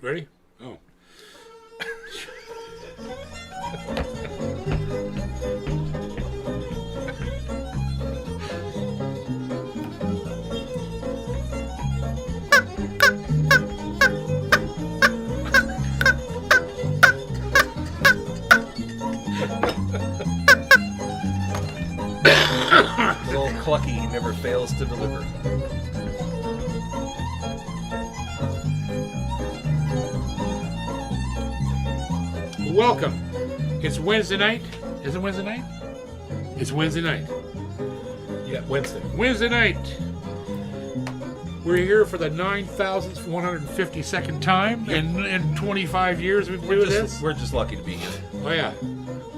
Ready? Oh. Little Clucky never fails to deliver. Welcome. It's Wednesday night. Is it Wednesday night? It's Wednesday night. Yeah, Wednesday. Wednesday night. We're here for the 9,152nd time in 25 years we've been doing this. We're just lucky to be here. Oh yeah.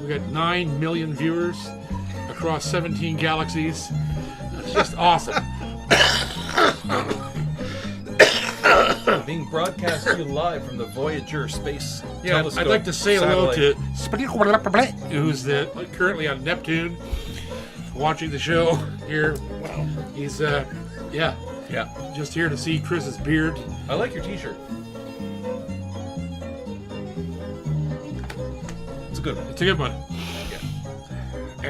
We got 9 million viewers across 17 galaxies. It's just awesome. Being broadcast to you live from the Voyager space telescope. I'd like to say hello satellite. to who's currently on Neptune watching the show here. Wow. He's Yeah. just here to see Chris's beard. I like your t-shirt. It's a good one. It's a good one. Yeah.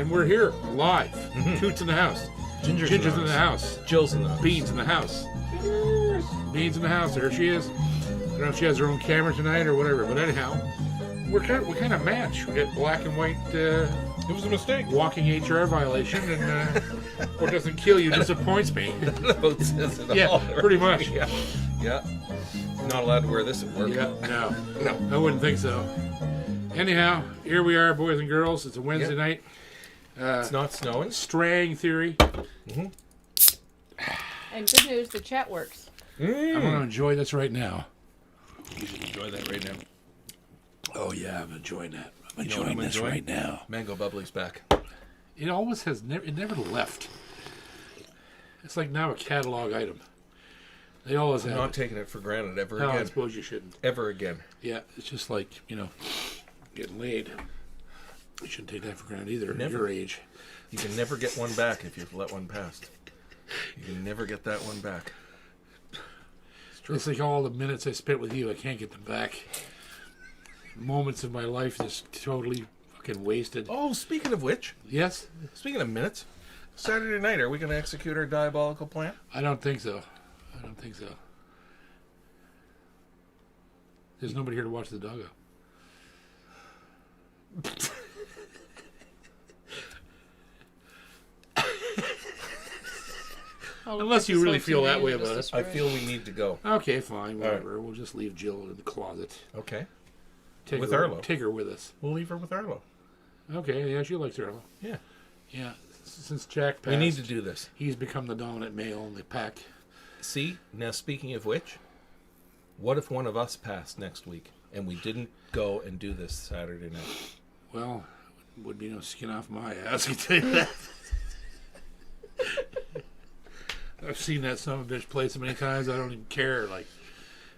And we're here live. Toots in the house. Ginger's in the house. Jill's in the house. Beans in the house. Beans in the house. There she is. I don't know if she has her own camera tonight or whatever, but anyhow, we kind of match. We got black and white. It was a mistake. Walking HR violation, and what doesn't kill you disappoints me. That about says it Yeah, all. pretty much. Yeah. Not allowed to wear this at work. Yeah, no, I wouldn't think so. Anyhow, here we are, boys and girls. It's a Wednesday night. It's not snowing. Straying theory. And good news, the chat works. I'm going to enjoy this right now. You should enjoy that right now. Oh yeah, I'm enjoying that. I'm You know what enjoying I'm this enjoying? right now. Mango bubbly's back. It always has it never left. It's like now a catalog item. They always I'm have not it. taking it for granted ever No, I again. suppose you shouldn't. Ever again. Yeah, it's just like, getting laid. You shouldn't take that for granted either at Never. your age. You can never get one back if you've let one pass. You can never get that one back. It's like all the minutes I spent with you, I can't get them back. Moments of my life just totally fucking wasted. Oh, speaking of which, Yes? speaking of minutes, Saturday night, are we going to execute our diabolical plan? I don't think so. There's nobody here to watch the doggo. Unless you really feel that way about it. I feel we need to go. Okay, fine, whatever. We'll just leave Jill in the closet. Okay. Take With her, Arlo. Take her with us. We'll leave her with Arlo. Okay, yeah, she likes Arlo. Yeah. Yeah, since Jack passed, We need to do this. he's become the dominant male in the pack. See, now speaking of which, what if one of us passed next week and we didn't go and do this Saturday night? Well, would be no skin off my ass, I can tell you that. I've seen that son of a bitch play so many times, I don't even care. Like,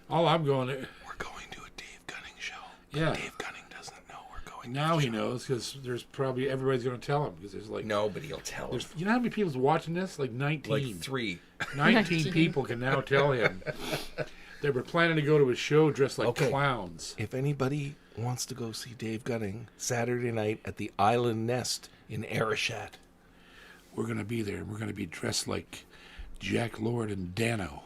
all I'm going to... We're going to a Dave Gunning show. Yeah. Dave Gunning doesn't know we're going Now to he knows, because there's probably... Everybody's going to tell him, because there's like... Nobody will tell him. There's, you know how many people's watching this? Like 19. Like 3. 19 people can now tell him. They were planning to go to his show dressed like clowns. If anybody wants to go see Dave Gunning Saturday night at the Island Nest in Arishat, We're going to be there. We're going to be dressed like Jack Lord and Dano.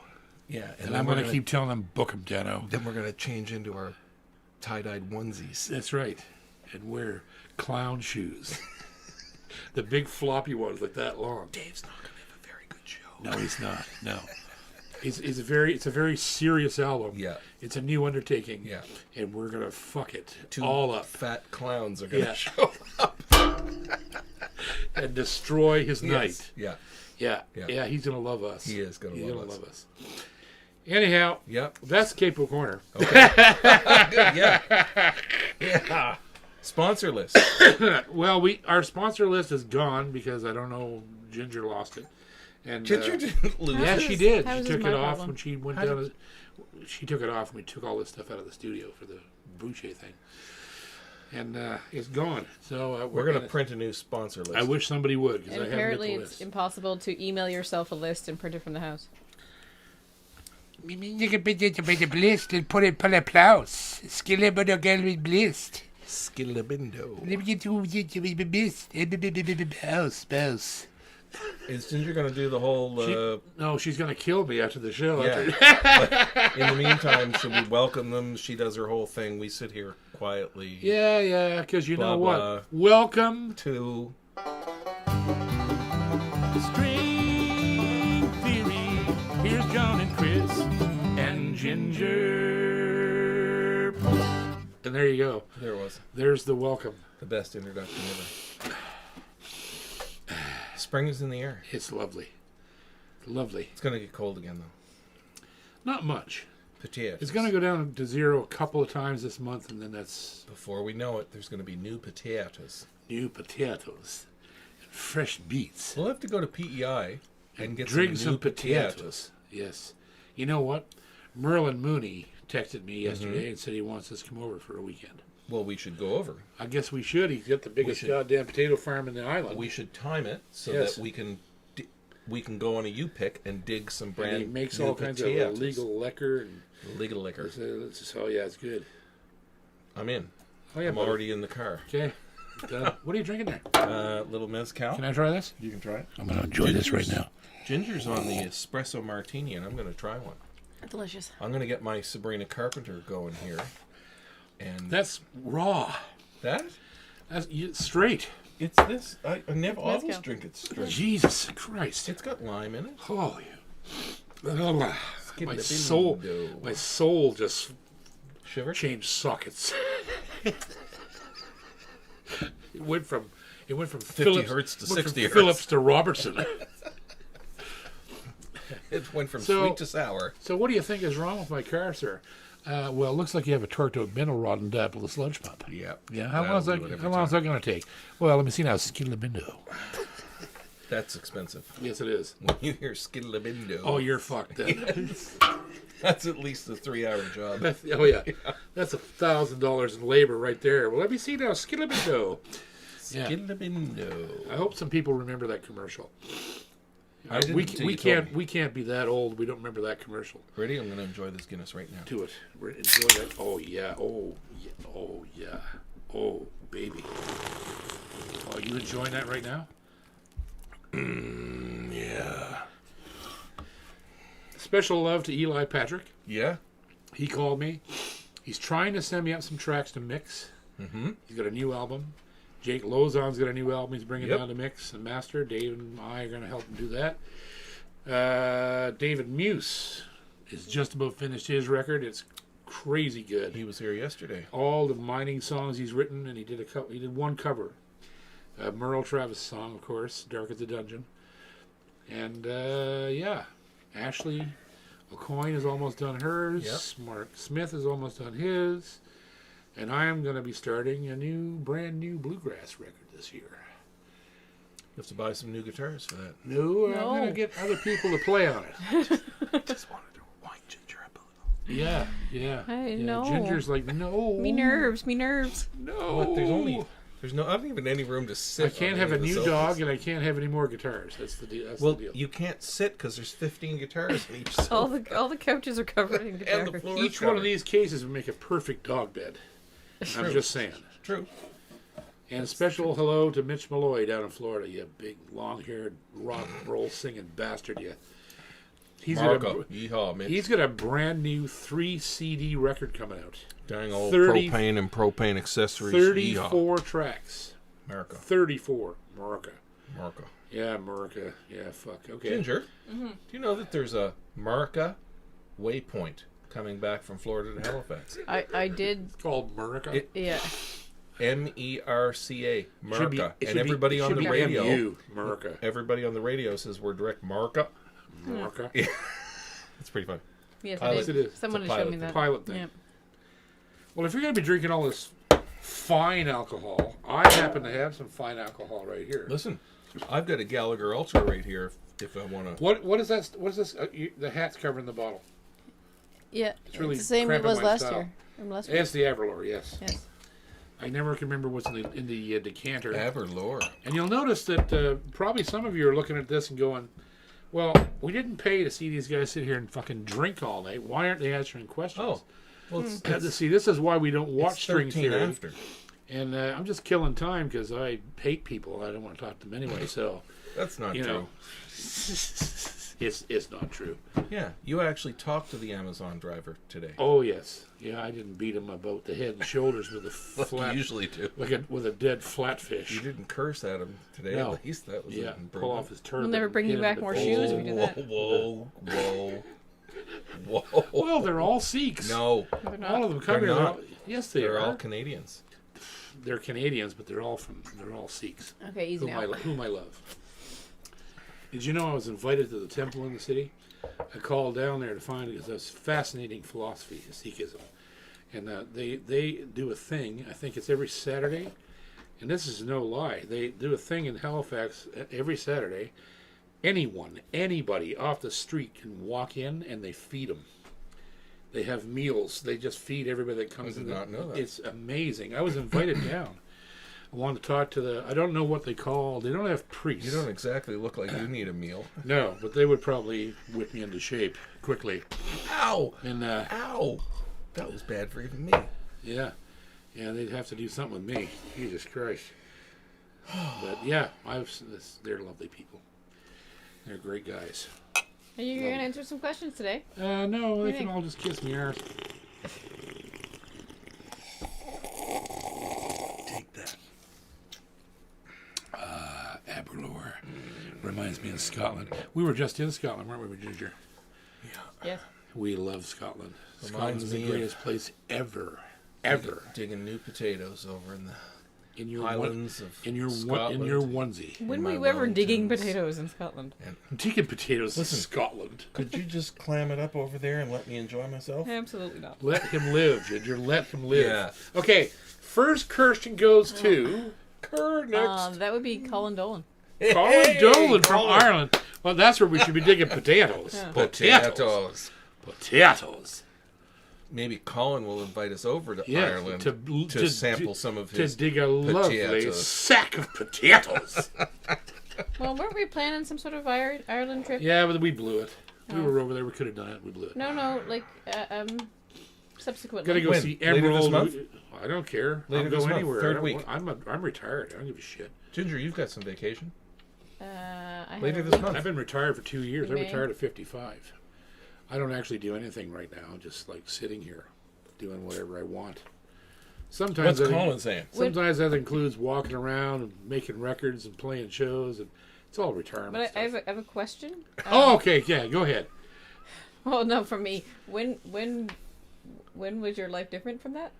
yeah, And I'm going to keep telling them, book him, Dano. Then we're gonna change into our tie-dyed onesies. That's right. And wear clown shoes. The big floppy ones, like that long. Dave's not gonna have a very good show. No, he's not. No. It's a very serious album. Yeah. It's a new undertaking. Yeah. And we're going to fuck it Two all up. fat clowns are gonna Yeah. show up. And destroy his night. Yeah. Yeah. Yeah. Yeah, he's going to love us. He is gonna He's love gonna us. love us. Anyhow, Yep. that's Capo Corner. Okay. Good, yeah. Yeah. Sponsor list. Well, our sponsor list is gone because I don't know, Ginger lost it. And Ginger didn't lose yeah, it. she did. How She is this took my it off problem? when she went How down. did- She took it off and we took all this stuff out of the studio for the Boucher thing, and it's gone. So We're gonna print a new sponsor list. I wish somebody would because And I haven't apparently got the it's list. impossible to email yourself a list and print it from the house. Blist and put it on applaus. Skillebindo get blist. Skillebindo. Let me get to spouse. Is Ginger going to do the whole... No, she's going to kill me after the show. Yeah. But in the meantime, should we welcome them? She does her whole thing. We sit here quietly. Yeah, because you know what? Blah. Welcome To... String Theory. Here's John and Chris and Ginger. And there you go. There it was. There's the welcome. The best introduction ever. Spring is in the air. It's lovely. Lovely. It's going to get cold again, though. Not much. Potatoes. It's going to go down to 0 a couple of times this month, and then that's Before we know it, there's going to be new potatoes. new potatoes and fresh beets. We'll have to go to PEI and get Drink some new potatoes. Yes. You know what? Merlin Mooney texted me yesterday and said he wants us to come over for a weekend. Well, we should go over. I guess we should. He's got the biggest goddamn potato farm in the island. We should time it so Yes. that we can go on a U-pick and dig some brand and he makes new all kinds of potatoes. illegal liquor. And Legal liquor. oh, yeah, it's good. I'm in. Oh, yeah, I'm buddy. already in the car. Okay. Done. What are you drinking there? Little mezcal. Can I try this? You can try it. I'm going to enjoy this right now. Ginger's on the espresso martini, and I'm going to try one. Delicious. I'm going to get my Sabrina Carpenter going here. And That's raw. that? That's straight. It's this. I never always Mezcal. drink it straight. Jesus Christ. It's got lime in it. Holy. My soul just Shiver. changed sockets. it went from 50 Phillips, hertz to went 60 from hertz. Phillips to Robertson. It went from So- sweet to sour. So what do you think is wrong with my car, sir? Well, it looks like you have a torqued out mineral rod and dab with a sludge pump. Yeah. Yeah, how long is that going to take? Well, let me see now. Skidlabindo. That's expensive. Yes, it is. When you hear skidlabindo, Oh, you're fucked then. that's at least a 3-hour job. Oh, yeah. That's $1,000 in labor right there. Well, let me see now. Skidlabindo. Yeah. Skidlabindo. I hope some people remember that commercial. I didn't we until you can't told me. we can't be that old. We don't remember that commercial. Ready? I'm going to enjoy this Guinness right now. Do it. We're enjoying that. Oh yeah. Oh yeah. Oh yeah. Oh baby. Oh, you enjoying that right now? Yeah. Special love to Eli Patrick. Yeah? He called me. He's trying to send me out some tracks to mix. Mm-hmm. He's got a new album. Jake Lozon's got a new album he's bringing Yep. down to mix and master. Dave and I are going to help him do that. David Muse is just about finished his record. It's crazy good. He was here yesterday. All the mining songs he's written, and he did one cover. Merle Travis song, of course, Dark at the Dungeon. And, yeah, Ashley O'Coin is almost done hers. Yep. Mark Smith is almost done his. And I am going to be starting a brand new Bluegrass record this year. You have to buy some new guitars for that. No, I'm going to get other people to play on it. Just wanted to wind Ginger up a little. Yeah. I yeah. know. Ginger's like, no. Me nerves. No. What? There's not even any room to sit. I can't on have a any of the new sofas. dog, and I can't have any more guitars. That's the deal. Well, the deal. you can't sit because there's 15 guitars in each sofa. All the couches are covered in And the guitars. floor. Each one of these cases would make a perfect dog bed. I'm True. just saying. True. And special hello to Mitch Malloy down in Florida. You big, long-haired, rock and roll singing bastard. You. He's Marco. Yeehaw, man. got a brand new 3 CD record coming out. Dang old 30 propane and propane accessories. 34 tracks. America. 34. America. America. Yeah, America. Yeah, fuck. Okay. Ginger, do you know that there's a America waypoint coming back from Florida to Halifax? I did. It's called America. Yeah. MERCA. Should be- America. it And should be- everybody it on should the be radio. MU, America. Everybody on the radio says we're direct America. America. It's pretty fun. Yes, Pilot. I did. It is. Someone It's a had shown me pilot that. Pilot thing. Yeah. Well, if you're going to be drinking all this fine alcohol, I happen to have some fine alcohol right here. Listen, I've got a Gallagher Ultra right here if I want to. What is that? What is this? The hat's covering the bottle. Yeah. It's really the same it cramping was my last style. year. From last week. It's the Aberlour, yes. Yes. I never can remember what's in the decanter. Aberlour. And you'll notice that probably some of you are looking at this and going, Well, we didn't pay to see these guys sit here and fucking drink all night. Why aren't they answering questions? Oh, well, See, this is why we don't watch it's string 13 theory. after. And I'm just killing time because I hate people. I don't want to talk to them anyway. So, That's not you true. know, it's not true. Yeah, you actually talked to the Amazon driver today. Oh yes, yeah. I didn't beat him about the head and shoulders with a Like flat, you usually do. with a dead flatfish. You didn't curse at him today. No. At least that was Yeah, an pull improvement. off his turban. We'll never bring hit you him back in more the shoes face. if you do that. Whoa. Well, they're all Sikhs. No, They're not. all of them come They're here. not. Yes, they they're are. all Canadians. They're Canadians, but they're all Sikhs. Okay, easy now. Whom I love. Did you know I was invited to the temple in the city? I called down there to find it because that's fascinating philosophy, Sikhism. And they do a thing, I think it's every Saturday, and this is no lie. They do a thing in Halifax every Saturday. Anybody off the street can walk in and they feed them. They have meals. They just feed everybody that comes in. I did not know that. It's amazing. I was invited down. I wanted to talk to I don't know what they call, they don't have priests. You don't exactly look like you need a meal. No, but they would probably whip me into shape quickly. Ow! And Ow! That was bad for even me. yeah, they'd have to do something with me. Jesus Christ. But yeah, they're lovely people. They're great guys. Are you going to answer some questions today? No, they Hey. can all just kiss me arse. Take that. Aberlour. Reminds me of Scotland. We were just in Scotland, weren't we, Ginger? Yes. We love Scotland. Reminds Scotland's the me of- greatest place ever. Ever. Digging new potatoes over in the In your highlands of in your Scotland. onesie. When my were you ever digging Wellingtons. potatoes in Scotland? I'm taking potatoes Listen. to Scotland. Could you just clam it up over there and let me enjoy myself? Absolutely not. Let him live, Ginger. Let him live. Yeah. Okay. First question goes to Kerr next. That would be Colin Dolan. Colin Dolan from Colin. Ireland. Well, that's where we should be digging potatoes. Yeah. Potatoes. Potatoes. Maybe Colin will invite us over to Yeah, Ireland to sample some of to his. dig a lovely potatoes. sack of potatoes. Well, weren't we planning some sort of Ireland trip? Yeah, but we blew it. We Oh. were over there. We could have done it. We blew it. No, like, subsequently. Gotta go When? see Later this Emerald. month? I don't care. Later I'll this go month, anywhere. third I don't week. want- I'm retired. I don't give a shit. Ginger, you've got some vacation. I Later have a this week. month. I've been retired for 2 years. I May. retired at 55. I don't actually do anything right now. I'm just like sitting here, doing whatever I want. Sometimes What's that Colin saying? Sometimes that includes walking around and making records and playing shows, and it's all retirement But stuff. I have a question. Oh, okay, yeah, go ahead. Oh no, for me. When was your life different from that?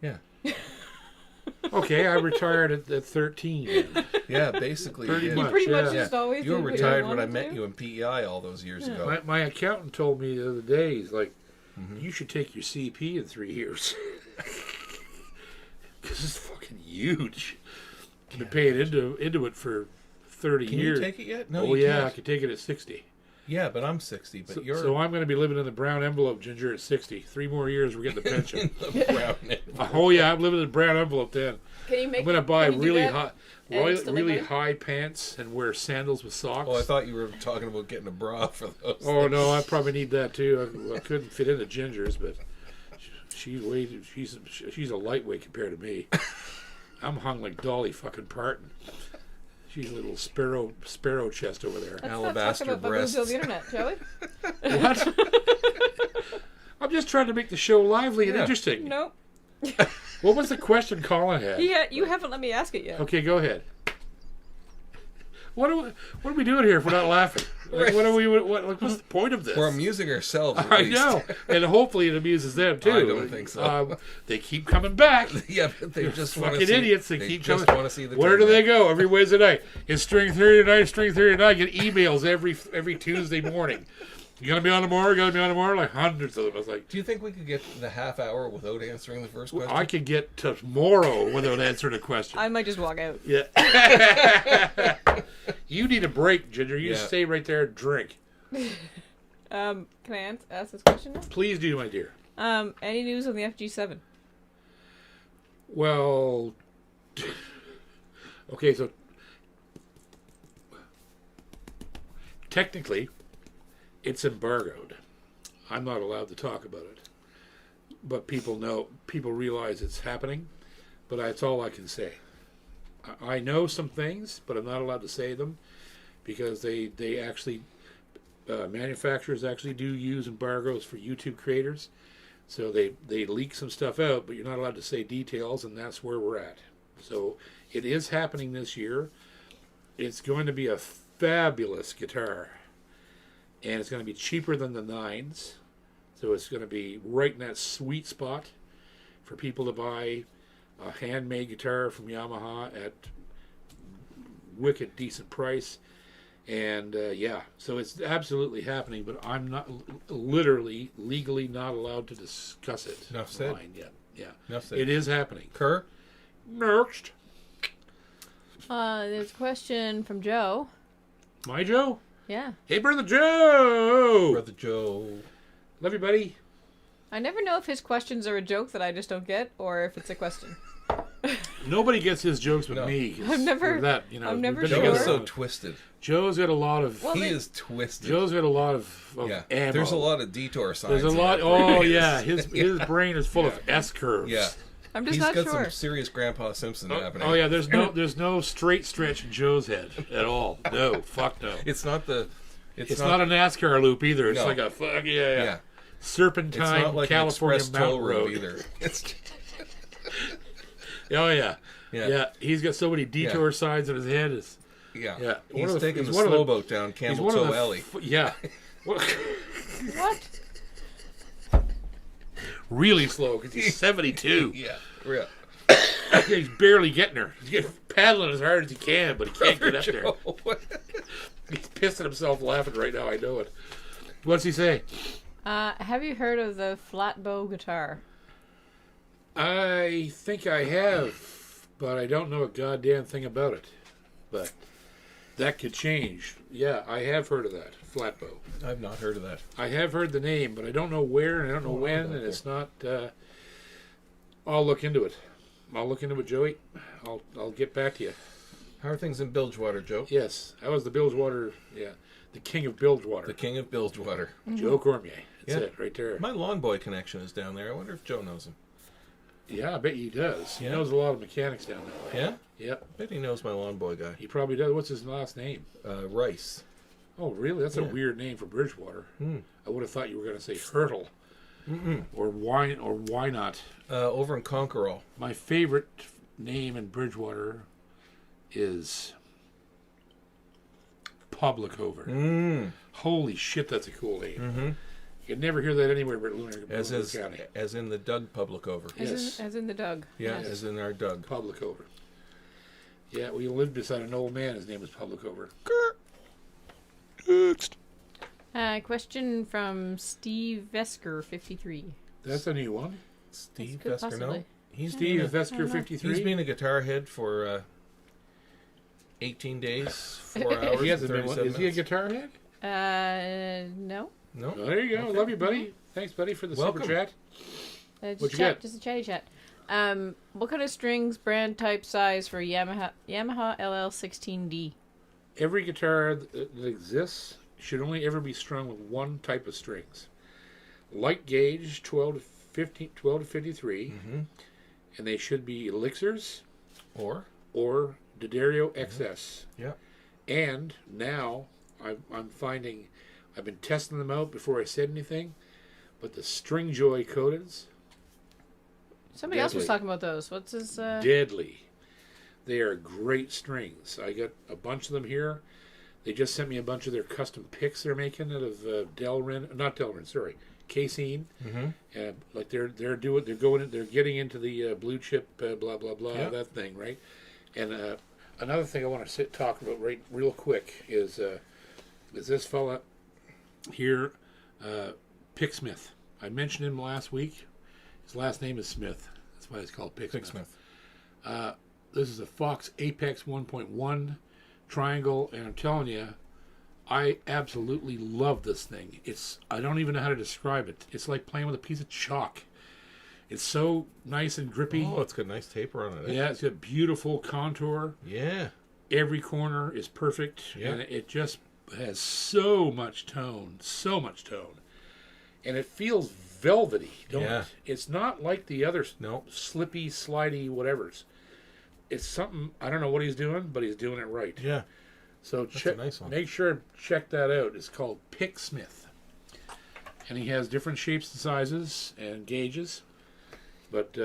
Yeah. Okay, I retired at 13. Yeah, basically. Pretty you did. much. Pretty much yeah. just always. You were did what retired when I wanted met to? you in PEI all those years Yeah. ago. My accountant told me the other day, he's like, Mm-hmm. you should take your CP in 3 years. Because it's fucking huge. I've been paying into it for 30 Can years. you take it yet? No, oh, you yeah, I can't. could take it at 60. Yeah, but I'm 60. But So, you're so I'm going to be living in the brown envelope, Ginger, at 60. 3 more years, we're getting the pension. in the brown envelope. Oh, yeah, I'm living in the brown envelope then. Can you make? I'm going to buy can you do really that? high, and still make really money? high pants and wear sandals with socks. Oh, I thought you were talking about getting a bra for those. Oh things. no, I probably need that too. I couldn't fit into Ginger's, but she's a lightweight compared to me. I'm hung like Dolly fucking Parton. She's a little sparrow chest over there. Let's Alabaster not talk about breasts. baboons on the internet, shall we? What? I'm just trying to make the show lively and Yeah. interesting. Nope. What was the question Colin had? You haven't let me ask it yet. Okay, go ahead. What are we doing here if we're not laughing? Like, what's the point of this? We're amusing ourselves. At I least. know, and hopefully it amuses them too. I don't think so. They keep coming back. Yeah, but they just want to Fucking see. idiots. They keep just coming. want to see the. Where do turn they back. go every Wednesday night? It's string theory tonight. String theory tonight. I get emails every Tuesday morning. You gonna be on tomorrow? You gonna be on tomorrow? Like hundreds of them. I was like, Do you think we could get the half hour without answering the first question? I could get to tomorrow without answering a question. I might just walk out. Yeah. You need a break, Ginger. You Yeah. stay right there and drink. Can I ask this question now? Please do, my dear. Any news on the FG7? Well, okay, so technically, it's embargoed. I'm not allowed to talk about it. But people realize it's happening. But that's all I can say. I know some things, but I'm not allowed to say them because they actually, manufacturers actually do use embargoes for YouTube creators. So they leak some stuff out, but you're not allowed to say details, and that's where we're at. So it is happening this year. It's going to be a fabulous guitar. And it's going to be cheaper than the 9s. So it's going to be right in that sweet spot for people to buy a handmade guitar from Yamaha at wicked decent price. And yeah, so it's absolutely happening, but I'm not literally, legally not allowed to discuss it. Enough said. Yet. Yeah, Enough said. it is happening. Kerr? Next. There's a question from Joe. My Joe? Yeah. Hey, Brother Joe! Brother Joe. Love you, buddy. I never know if his questions are a joke that I just don't get, or if it's a question. Nobody gets his jokes but No. me. I've never- For that, you know, I've never we've been Joe sure. is together. so twisted. Joe's got a lot of. Well, He they- is twisted. Joe's got a lot of yeah. ammo. There's a lot of detour signs. There's a in lot. that Oh phrase. yeah, his brain is full of S curves. Yeah. I'm just He's not got sure. some serious Grandpa Simpson happening. Oh yeah, there's no straight stretch in Joe's head at all. No, fuck no. It's not the. It's not a NASCAR loop either. It's No. like a fuck yeah. Yeah. Serpentine It's not like California an express toll mountain road road. either. It's, Oh yeah. yeah. Yeah. He's got so many detour signs in his head. It's, Yeah. Yeah. One He's of the- taking he's the one of the- slow boat down he's Campbell one of Toe the Alley. Yeah. What- What? really slow because he's 72. Yeah. Yeah. He's barely getting her. He's paddling as hard as he can, but he can't get up there. Joe. He's pissing himself laughing right now. I know it. What's he say? Have you heard of the flat bow guitar? I think I have, but I don't know a goddamn thing about it. But that could change. Yeah, I have heard of that. Flatbow. I've not heard of that. I have heard the name, but I don't know where and I don't know when, and it's not. I'll look into it. I'll look into it, Joey. I'll get back to you. How are things in Bridgewater, Joe? Yes, I was the Bilgewater. Yeah, the king of Bilgewater. The king of Bridgewater. Joe Cormier. That's Yeah. it, right there. My lawn boy connection is down there. I wonder if Joe knows him. Yeah, I bet he does. He Yeah. knows a lot of mechanics down that way. Yeah? Yep, I bet he knows my lawn boy guy. he probably does. What's his last name? Rice. Oh, really? That's a Yeah. weird name for Bridgewater. Hmm. I would have thought you were going to say Hurtle or why not. Over in Conquerall. My favorite name in Bridgewater is Publicover. Mm. Holy shit, that's a cool name. Mm-hmm. You'd never hear that anywhere but Lunar As County. in the Doug Publicover. Yes. As in the Doug. Yeah, Yes. as in our Doug. Publicover. Yeah, we lived beside an old man. His name was Publicover. Next. Question from Steve Vesker, 53. That's a new one. Steve That's Vesker, good, no? possibly. He's Steve been Vesker, 53. he's been a guitar head for 18 days, 4 hours, He and hasn't been. 37 Is he a minutes. guitar head? No. No? Oh, there you go. Love you, buddy. Thanks, buddy, for the Welcome. super chat. Just What'd you chat, get? just a chatty chat. What kind of strings, brand, type, size for Yamaha LL16D? Every guitar that exists should only ever be strung with one type of strings. Light gauge, 12 to 53, Mm-hmm. and they should be elixirs Or? or D'Addario XS. Yeah. And now I'm finding, I've been testing them out before I said anything, but the String Joy coateds, Somebody else was Deadly. talking about those. What's his? deadly. They are great strings. I got a bunch of them here. They just sent me a bunch of their custom picks they're making out of casein. Mm-hmm. And like they're getting into the blue chip blah blah blah, Yeah. that thing, right? And another thing I want to talk about real quick is this fella here, Picksmith. I mentioned him last week. His last name is Smith. That's why it's called Picksmith. This is a Fox Apex 1.1 triangle, and I'm telling you, I absolutely love this thing. I don't even know how to describe it. It's like playing with a piece of chalk. It's so nice and grippy. Oh, it's got a nice taper on it. Eh? Yeah, it's got beautiful contour. Yeah. Every corner is perfect, Yeah. and it just has so much tone, and it feels velvety. It's not like the other slippy, slidey, whatever's. It's something, I don't know what he's doing, but he's doing it right. Yeah. So That's a nice one. make sure to check that out. It's called Picksmith. And he has different shapes and sizes and gauges. But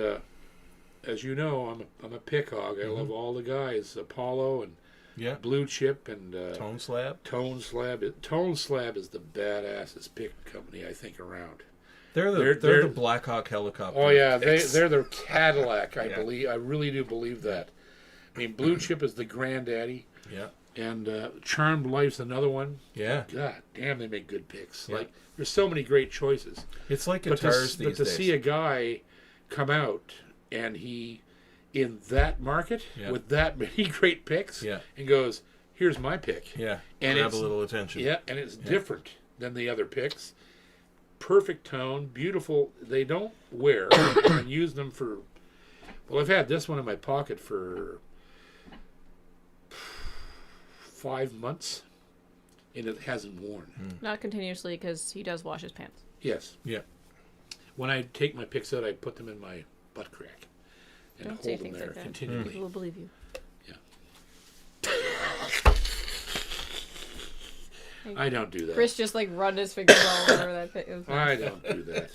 as you know, I'm a pick hog. I love all the guys, Apollo and Blue Chip and Tone Slab. Tone Slab. Tone Slab is the badassest pick company I think around. They're the Black Hawk helicopter. Oh yeah, they're the Cadillac. I believe. I really do believe that. I mean, Blue Chip is the granddaddy. Yeah. And Charmed Life's another one. Yeah. God damn, they make good picks. Yeah. Like there's so many great choices. It's like guitars but to see a guy come out and he in that market with that many great picks and goes, "Here's my pick." Yeah. And grab a little attention. Yeah, and it's different than the other picks. Perfect tone, beautiful. They don't wear. I use them for. Well, I've had this one in my pocket for 5 months, and it hasn't worn. Not continuously, because he does wash his pants. Yes. Yeah. When I take my picks out, I put them in my butt crack and Don't say hold them things there like that. continually. People will believe you. I don't do that. Chris just like run his fingers all over that pit. I don't do that.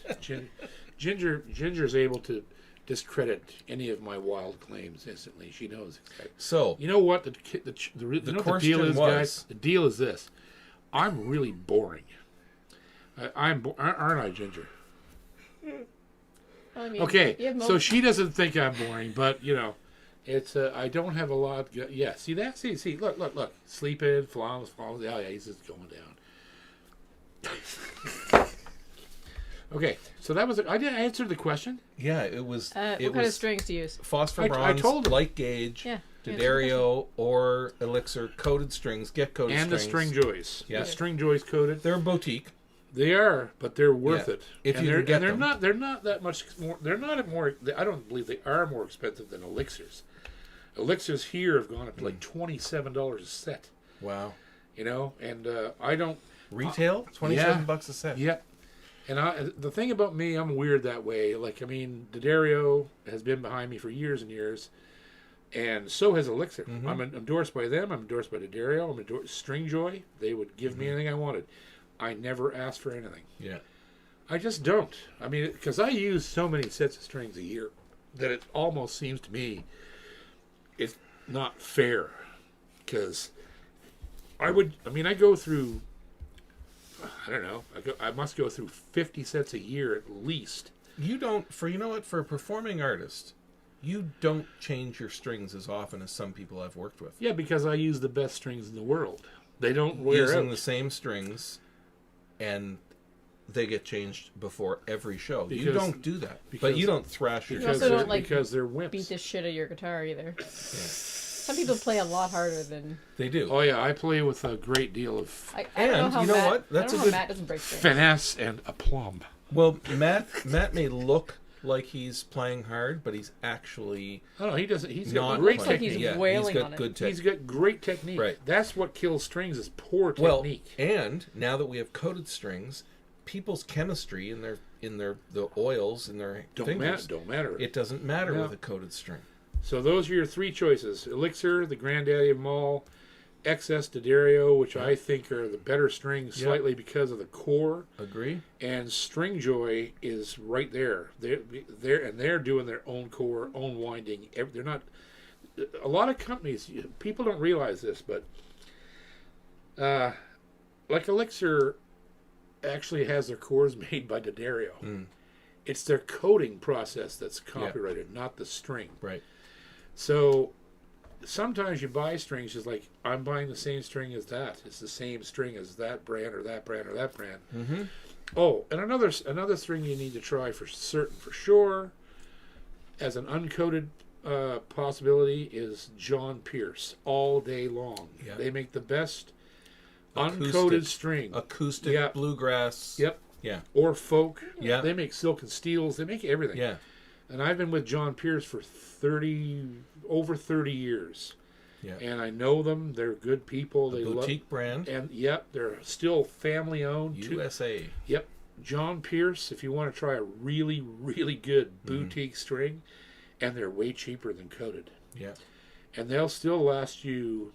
Ginger's able to discredit any of my wild claims instantly. She knows exactly. So you know what the deal is, guys? The deal is this: I'm really boring. Aren't I, Ginger? Well, I mean, Okay, so she doesn't think I'm boring, but you know, it's I don't have a lot. Yeah, see that? See, look, sleeping, flawless. Yeah, he's just going down. Okay, so that was. I answered the question. yeah, it was. what kind of strings to use? Phosphor I bronze, told him. light gauge, Yeah. D'Addario, or Elixir coated strings. Get coated And strings. the string joys. Yeah. The string joys coated. They're a boutique. They are, but they're worth Yeah. it. If and you they're, can get and they're them. not. They're not that much more. They're not more. I don't believe they are more expensive than elixirs. Elixirs here have gone up to like $27 a set. Wow. You know, and I don't. Retail? $27 a set. Yeah. And the thing about me, I'm weird that way. Like, I mean, D'Addario has been behind me for years and years, and so has Elixir. I'm endorsed by them. I'm endorsed by D'Addario. I'm endorsed Stringjoy. They would give me anything I wanted. I never asked for anything. Yeah. I just don't. I mean, because I use so many sets of strings a year that it almost seems to me it's not fair. Because I go through. I don't know. I must go through 50 sets a year at least. You don't, for a performing artist, you don't change your strings as often as some people I've worked with. Yeah, because I use the best strings in the world. They don't wear Using out. the same strings, and they get changed before every show. You Because- don't do that. But because- you don't thrash your You also Because don't, they're, like, because they're wimps. Beat the shit out of your guitar either. Some people play a lot harder than. They do. Oh yeah, I play with a great deal of I don't know And how you know Matt, what? That's I don't a know good- how Matt doesn't break strings. finesse and aplomb. Well, Matt may look like he's playing hard, but he's actually Oh no, he doesn't. He's not got great looks like playing. he's technique. wailing he's got on it. good technique. He's got great technique. Right. That's what kills strings is poor Well, technique. and now that we have coated strings, people's chemistry in the oils in their fingers, Don't matter. it doesn't matter No. with a coated string. So those are your three choices: Elixir, the granddaddy of them all; XS D'Addario, which I think are the better strings, Yeah. slightly because of the core; Agree? and Stringjoy is right there. They're doing their own core, own winding. They're not. A lot of companies, people don't realize this, but like Elixir actually has their cores made by D'Addario. It's their coating process that's copyrighted, not the string. Right. So sometimes you buy strings just like, I'm buying the same string as that. It's the same string as that brand or that brand or that brand. Mm-hmm. Oh, and another string you need to try for sure, as an uncoated possibility, is John Pierce. All day long. Yeah. They make the best Acoustic. uncoated string. Acoustic, Yeah. bluegrass. Yep. Yeah. Or folk. Yeah. They make silk and steels. They make everything. Yeah. And I've been with John Pierce for over 30 years. Yeah. And I know them. They're good people. They boutique brand. And yep, they're still family owned. USA. Yep. John Pierce, if you want to try a really, really good boutique string, and they're way cheaper than coated. Yeah. And they'll still last you.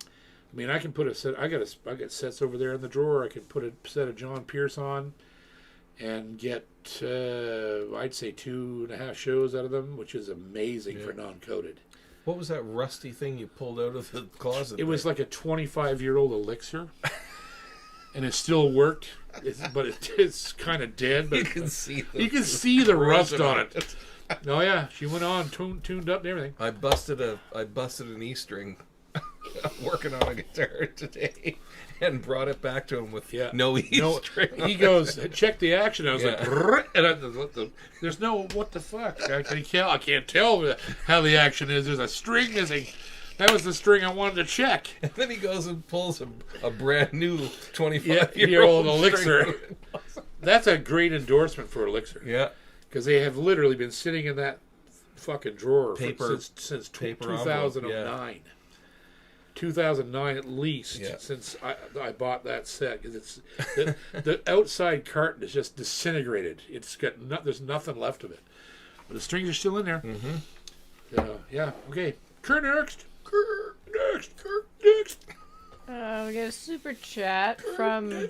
I mean, I can put a set. I got sets over there in the drawer. I can put a set of John Pierce on, and get I'd say 2.5 shows out of them, which is amazing for non-coated. What was that rusty thing you pulled out of the closet? It was like a 25-year-old elixir, and it still worked. But it's kind of dead. But you can see the rust on it. Oh yeah, she went on tuned up and everything. I busted an E string working on a guitar today and brought it back to him with no E string. He goes, check the action. I was like, and there's no what the fuck. I can't tell how the action is. There's a string missing. That was the string I wanted to check. And then he goes and pulls a brand new 25-year-old elixir. That's a great endorsement for elixir. Yeah. Because they have literally been sitting in that fucking drawer since 2009. Yeah. 2009 at least, since I bought that set. Because it's the outside carton is just disintegrated. It's got there's nothing left of it. But the strings are still in there. Mm-hmm. Yeah, okay. Kurt next. We got a super chat from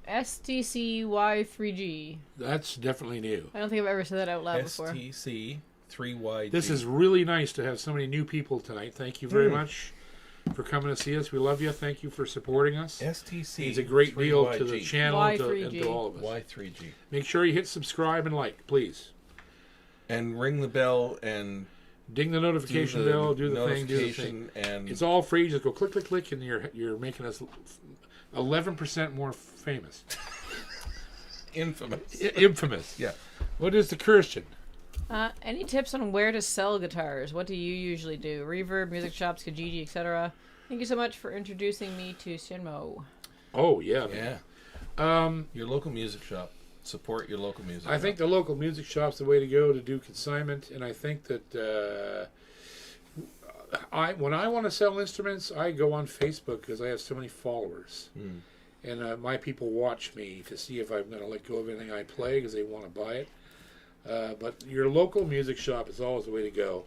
STCY3G. That's definitely new. I don't think I've ever said that out loud before. STC3YG. This is really nice to have so many new people tonight. Thank you very much for coming to see us. We love you. Thank you for supporting us. STC. It's a great deal to the channel and to all of us. Y3G. Make sure you hit subscribe and like, please. And ring the bell and ding the notification bell. Do the thing. And it's all free. Just go click, click, click, and you're making us 11% more famous. Infamous. Infamous. Yeah. What is the Christian? Any tips on where to sell guitars? What do you usually do? Reverb, music shops, Kijiji, etc. Thank you so much for introducing me to Shinmo. Oh yeah, man. Your local music shop. Support your local music shop. I think the local music shop's the way to go to do consignment, and I think that when I want to sell instruments, I go on Facebook because I have so many followers, and my people watch me to see if I'm going to let go of anything I play because they want to buy it. But your local music shop is always the way to go.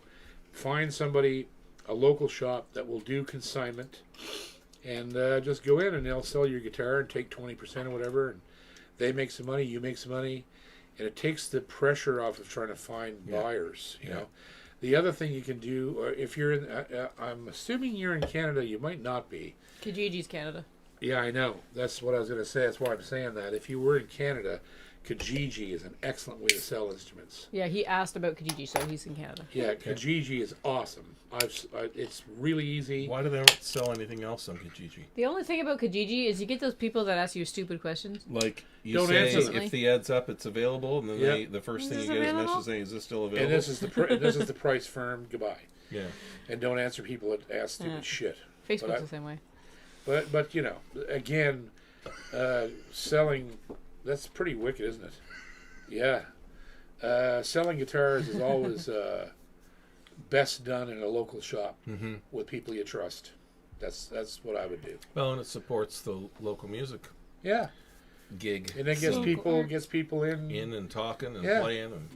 Find somebody, a local shop that will do consignment, and just go in and they'll sell your guitar and take 20% or whatever, and they make some money, you make some money, and it takes the pressure off of trying to find buyers. You know, the other thing you can do, if you're in, I'm assuming you're in Canada, you might not be. Kijiji's Canada. Yeah, I know. That's what I was going to say. That's why I'm saying that. If you were in Canada, Kijiji is an excellent way to sell instruments. Yeah, he asked about Kijiji, so he's in Canada. Yeah, Kijiji is awesome. It's really easy. Why do they not sell anything else on Kijiji? The only thing about Kijiji is you get those people that ask you stupid questions. Like, you Don't say, answer them. if the ad's up, it's available, and then the first thing you get is a message saying, is this still available? And this is the price firm. Goodbye. Yeah. And don't answer people that ask stupid shit. Facebook's the same way. But you know, again, selling, that's pretty wicked, isn't it? Yeah. Selling guitars is always best done in a local shop with people you trust. That's what I would do. Well, and it supports the local music gig. And it gets people in and talking and playing. And,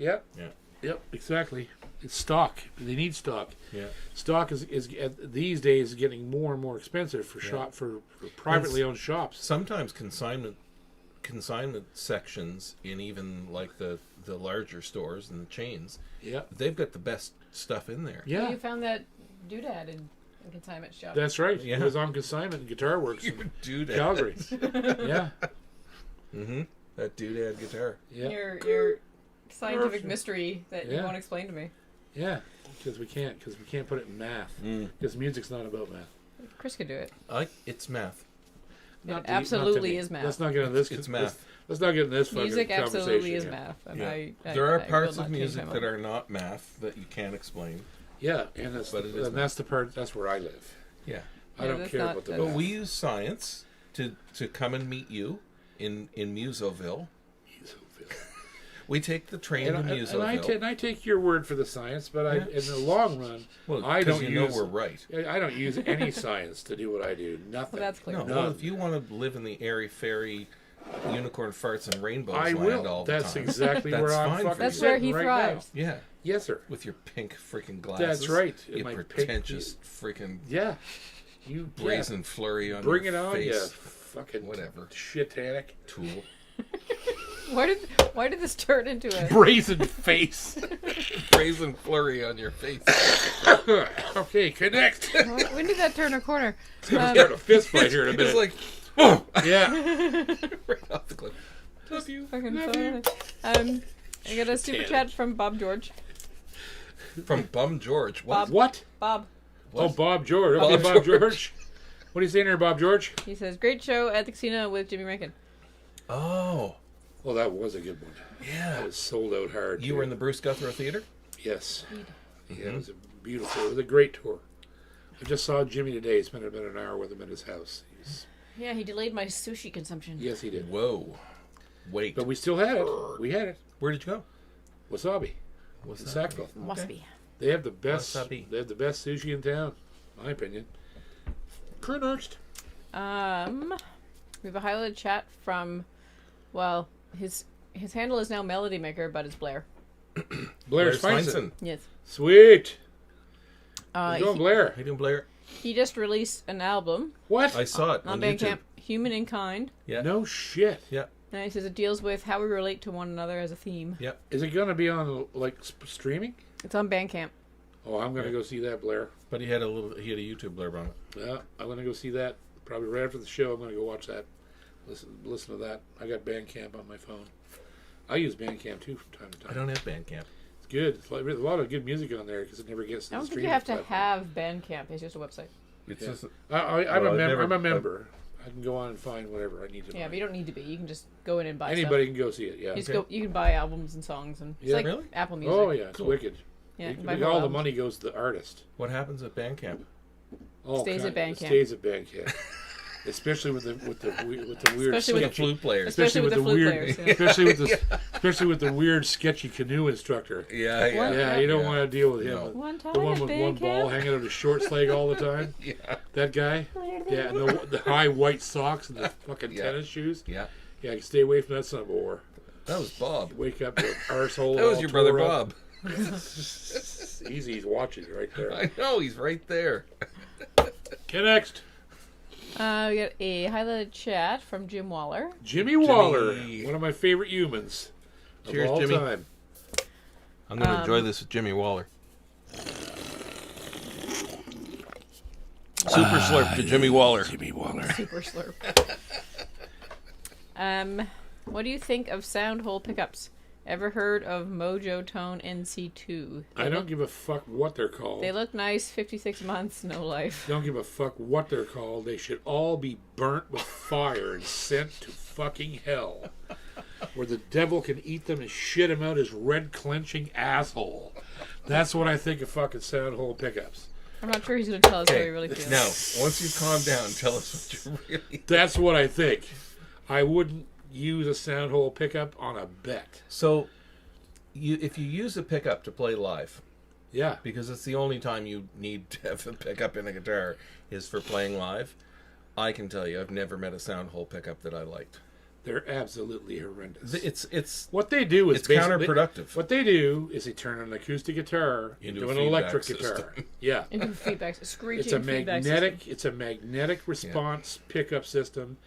Yep, exactly. It's stock. They need stock. Yeah. Stock is these days getting more and more expensive for privately owned shops. Sometimes consignment sections in even like the larger stores and the chains. Yeah. They've got the best stuff in there. Yeah. You found that doodad in a consignment shop. That's right. Yeah. It was on consignment in Guitar Works in Calgary. Yeah. Mm-hmm. That doodad guitar. Yeah. Your scientific mystery that you won't explain to me. Yeah, because we can't put it in math. Because music's not about math. Chris could do it. It's math. It absolutely is math. Let's not get into this. It's math. Let's not get into this music fucking conversation. Absolutely is math. And there are parts of music that are not math that you can't explain. Yeah, and that's the part. That's where I live. Yeah, I don't care about the. But we use science to come and meet you in Musoville. We take the train to Musoville. And I take your word for the science, but in the long run, I don't use. We're right. I don't use any science to do what I do. Nothing. Well, that's clear. No, well, if you want to live in the airy fairy, unicorn farts and rainbows land all the time, that's exactly where I'm fucking That's where he right thrives. now. Yeah. Yes, sir. With your pink freaking glasses. That's right. You My pretentious freaking Yeah. You brazen flurry on bring your it on, face. you fucking whatever. Shitanic. Tool. Why did this turn into a brazen face? Brazen flurry on your face. Okay, connect. When did that turn a corner? Start a fist fight here in a minute. It's like, yeah. right off the cliff. Love you. Fucking Love funny. I got a super chat from Bob George. From Bum George. What? What? Bob. Oh, Bob George. Okay, Bob George. What are you saying there, Bob George? He says, great show at the casino with Jimmy Rankin. Oh. Well, that was a good one. Yeah. That was sold out hard. You were in the Bruce Guthrie Theater? Yes. Yeah, it was a beautiful, it was a great tour. I just saw Jimmy today. Spent about an hour with him at his house. Yeah, he delayed my sushi consumption. Yes, he did. Whoa. Wait. But we still had it. We had it. Where did you go? Wasabi. What's In that? Sackville. Wasabi. They have the best. Wasabi. They have the best sushi in town, in my opinion. Next. We have a highlighted chat from, well, his handle is now Melody Maker, but it's Blair. Blair Feinstein. Yes. Sweet. How you doing, Blair? How you doing, Blair? He just released an album. What? I saw it on YouTube. Bandcamp, Human in Kind. Yeah. No shit. Yeah. And he says it deals with how we relate to one another as a theme. Yeah. Is it gonna be on like streaming? It's on Bandcamp. Oh, I'm gonna go see that, Blair. But he had a YouTube blurb on it. Yeah, I'm gonna go see that. Probably right after the show. I'm gonna go watch that. Listen to that. I got Bandcamp on my phone. I use Bandcamp too from time to time. I don't have Bandcamp. It's good. It's like, there's a lot of good music on there because it never gets to I the don't think streaming you have to platform. have Bandcamp. It's just a website. It's Yeah. just I'm a member. never- I'm a member. I can go on and find whatever I need to. Yeah, find. but you don't need to be. You can just go in and buy Anybody stuff. can go see it. Yeah. You, just go, you can buy albums and songs. And it's Yeah, like really? Apple Music. Oh yeah, it's Cool. wicked. Yeah, you can All buy whole the albums. money goes to the artist. what happens at Bandcamp? All Stays at kind- Bandcamp. Stays at Bandcamp. Especially with the weird Especially with The flute players. Especially with the flute weird, players, yeah. especially with the weird sketchy canoe instructor. Yeah, yeah. What? Yeah, you don't want to deal with him. No. One time The one at with one Bandcamp. ball hanging out his shorts leg all the time. Yeah. That guy. Yeah, and the high white socks and the fucking Yeah. tennis shoes. Yeah. Yeah, you stay away from that son of a whore. That was Bob. Wake up your arsehole. That was all your brother tore up. Bob. It's easy, he's watching you right there. I know, he's right there. Okay, next. We got a highlighted chat from Jim Waller. Jimmy Waller, Jimmy. one of my favorite humans Cheers, of all Jimmy. time. I'm going to enjoy this with Jimmy Waller. Super slurp to Jimmy Waller. Jimmy Waller. Super slurp. What do you think of sound hole pickups? Ever heard of Mojo Tone NC2? I don't give a fuck what they're called. They look nice. 56 months, no life. Don't give a fuck what they're called. They should all be burnt with fire and sent to fucking hell, where the devil can eat them and shit them out his red clenching asshole. That's what I think of fucking sound hole pickups. I'm not sure he's going to tell us how he Okay, really feels. now, once you calm down, tell us what you really... That's what I think. I wouldn't use a sound hole pickup on a bet. So, if you use a pickup to play live, Yeah. because it's the only time you need to have a pickup in a guitar is for playing live, I can tell you I've never met a sound hole pickup that I liked. They're absolutely horrendous. It's What they do is it's basically- counterproductive. What they do is they turn an acoustic guitar into an a electric feedback guitar. system. Yeah. Into feedback, screeching It's a feedback magnetic. system. It's a magnetic response pickup system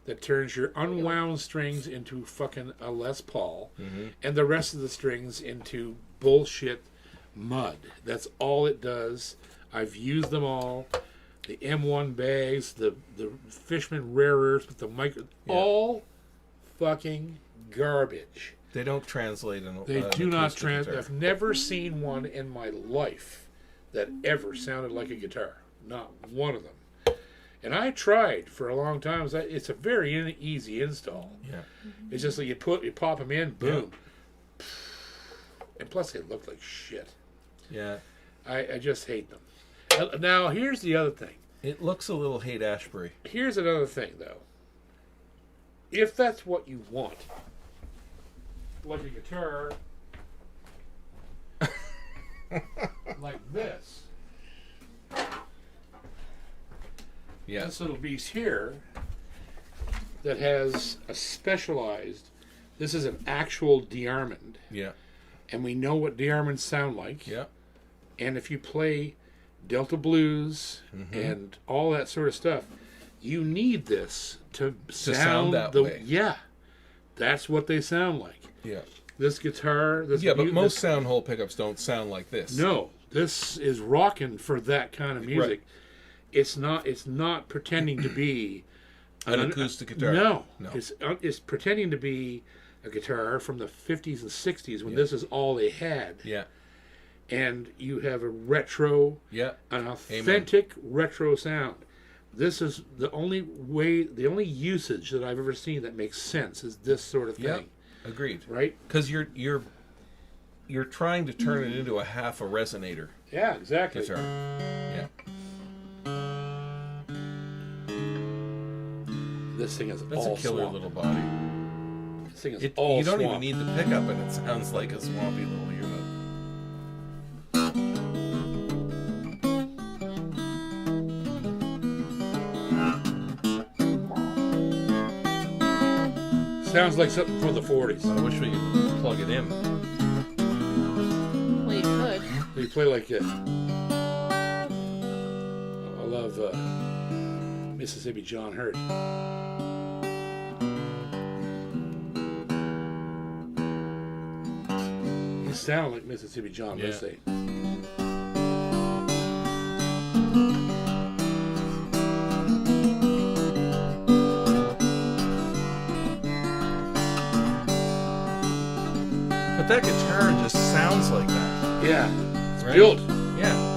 that turns your unwound strings into fucking a Les Paul, and the rest of the strings into bullshit mud. That's all it does. I've used them all. The M1 bags, the Fishman Rarers with the micro, all fucking garbage. They don't translate in They an do not acoustic translate. guitar. I've never seen one in my life that ever sounded like a guitar. Not one of them. And I tried for a long time. It's a very easy install. Yeah. It's just like you pop them in, boom. And plus, they look like shit. Yeah. I just hate them. Now, here's the other thing. It looks a little Haight-Ashbury. Here's another thing, though. If that's what you want, like a guitar like this. Yeah. This little beast here that has a specialized. This is an actual de-armand. Yeah. And we know what de-armands sound like. Yeah. And if you play Delta blues and all that sort of stuff, you need this to sound that way. Yeah, that's what they sound like. Yeah. This guitar. But most sound hole pickups don't sound like this. No, this is rocking for that kind of music. Right. It's not pretending to be an acoustic guitar. No. It's pretending to be a guitar from the 50s and 60s when this is all they had. Yeah. And you have a retro, an authentic retro sound. This is the only usage that I've ever seen that makes sense is this sort of thing. Yeah, agreed. Right? Because you're trying to turn it into a half a resonator. Yeah, exactly. Guitar. Yeah. This thing is That's all a killer swamp. little body. This thing is all You don't swamp. even need the pickup, and it sounds like a swampy little unit. Sounds like something from the 40s. I wish we could plug it in. Well, you could. You play like this. I love Mississippi John Hurt. You sound like Mississippi John, let's say. But that guitar just sounds like that. Yeah. It's Right? built. Yeah.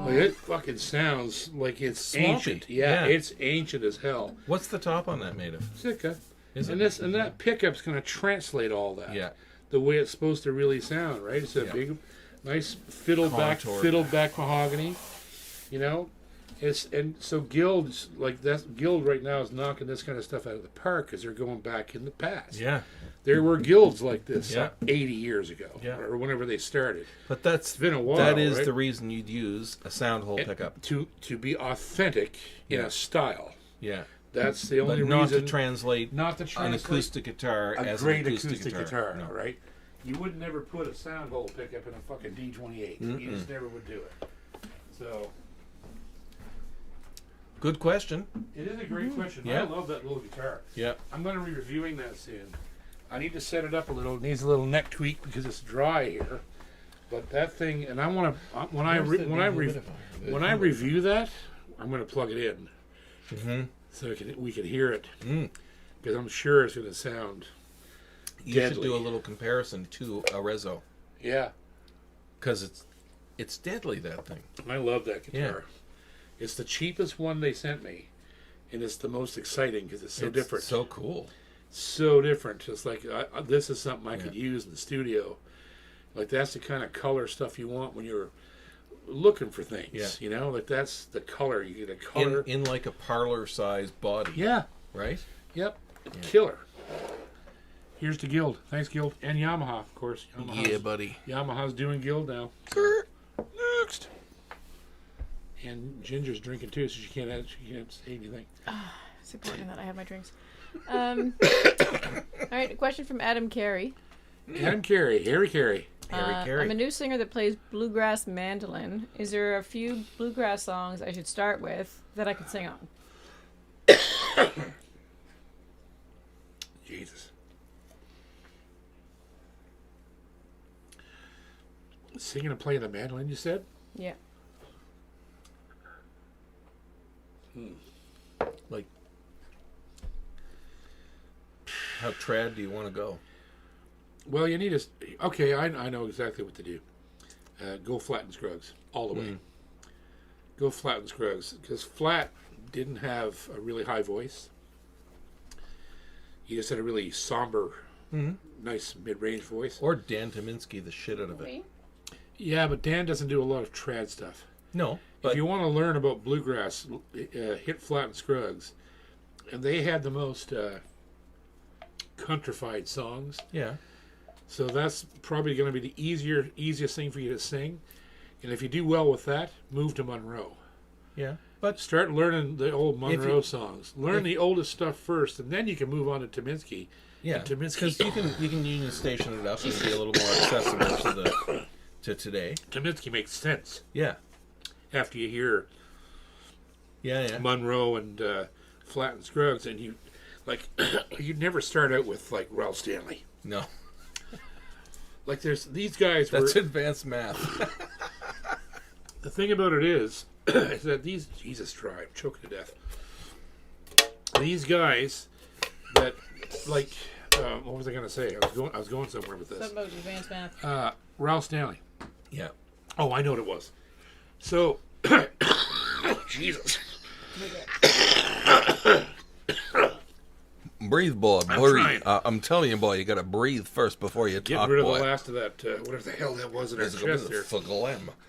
Like, it fucking sounds like it's Swampy. ancient. Yeah, Yeah. it's ancient as hell. What's the top on that made of? Sitka. Is And it? this and that pickup's gonna translate all that. Yeah. The way it's supposed to really sound, right? It's a big, nice fiddle Contoured. back mahogany. You know, so Guild's like that. Guild right now is knocking this kind of stuff out of the park because they're going back in the past. Yeah. There were guilds like this Yeah. 80 years ago, Yeah. or whenever they started. But that's It's been a while. that is right? the reason you'd use a sound hole pickup. to be authentic in Yeah. a style. Yeah. That's the only But not reason. to translate Not to an translate acoustic guitar a as great an acoustic, guitar, No. right? You would never put a sound hole pickup in a fucking D28. You just never would do it. So Good question. it is a great question. Yeah. I love that little guitar. Yeah. I'm going to be reviewing that soon. I need to set it up a little. It needs a little neck tweak because it's dry here. But that thing, and I want to when I review that, I'm going to plug it in so we can hear it because I'm sure it's going to sound. You Deadly. should do a little comparison to a Rezo Yeah, because it's deadly, that thing. I love that guitar. Yeah. It's the cheapest one they sent me, and it's the most exciting because it's so It's different. So cool. So different. It's like this is something I could use in the studio. Like that's the kind of color stuff you want when you're looking for things. Yeah. You know, like that's the color. You get a color. In like a parlor-sized body. Yeah. Right? Yep. Killer. Here's to Guild. Thanks, Guild. And Yamaha, of course. Yeah, buddy. Yamaha's doing Guild now. So. Next. And Ginger's drinking too, so she can't say anything. It's important that I have my drinks. All right, a question from Adam Carey. Adam Carey. Harry Carey. I'm a new singer that plays bluegrass mandolin. Is there a few bluegrass songs I should start with that I could sing on? Jesus. Singing and playing the mandolin, you said? Yeah. Like, how trad do you want to go? Well, you need a... Okay, I know exactly what to do. Go Flat and Scruggs. All the way. Go Flat and Scruggs. Because Flat didn't have a really high voice. He just had a really somber, nice mid-range voice. Or Dan Tominski the shit out of it. Yeah, but Dan doesn't do a lot of trad stuff. No, but if you want to learn about bluegrass, hit Flat and Scruggs, and they had the most countrified songs. Yeah. So that's probably going to be the easiest thing for you to sing. And if you do well with that, move to Monroe. Yeah. But start learning the old Monroe songs. Learn the oldest stuff first, and then you can move on to Tominsky. Yeah, because you can union station it up and be a little more accessible to today. Tominsky makes sense. Yeah. After you hear Monroe and Flat and Scruggs, and you you'd never start out with like Ralph Stanley. No. Like there's these guys. That's advanced math. The thing about it is that these Jesus tribe choking to death. These guys that like what was I going to say? I was going somewhere with this. Something about advanced math. Ralph Stanley. Yeah. Oh, I know what it was. So, Jesus. Breathe, boy. Breathe. I'm telling you, boy, you got to breathe first before you talk, Get rid of boy. the last of that, whatever the hell that was in our chest there.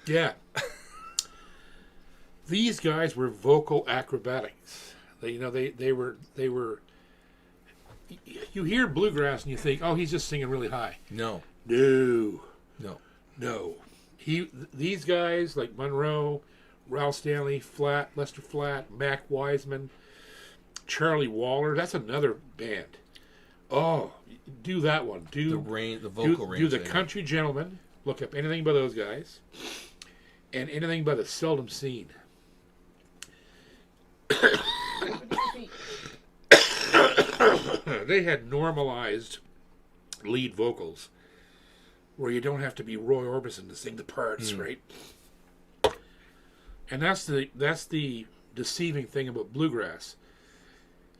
Yeah. These guys were vocal acrobatics. They were. You hear bluegrass and you think, oh, he's just singing really high. No. These guys like Monroe, Ralph Stanley, Lester Flatt, Mac Wiseman, Charlie Waller. That's another band. Oh, do that one. Do the vocal range. Do the Country Gentlemen. Look up anything by those guys, and anything by the Seldom Seen. They had normalized lead vocals where you don't have to be Roy Orbison to sing the parts, right? And that's the deceiving thing about bluegrass.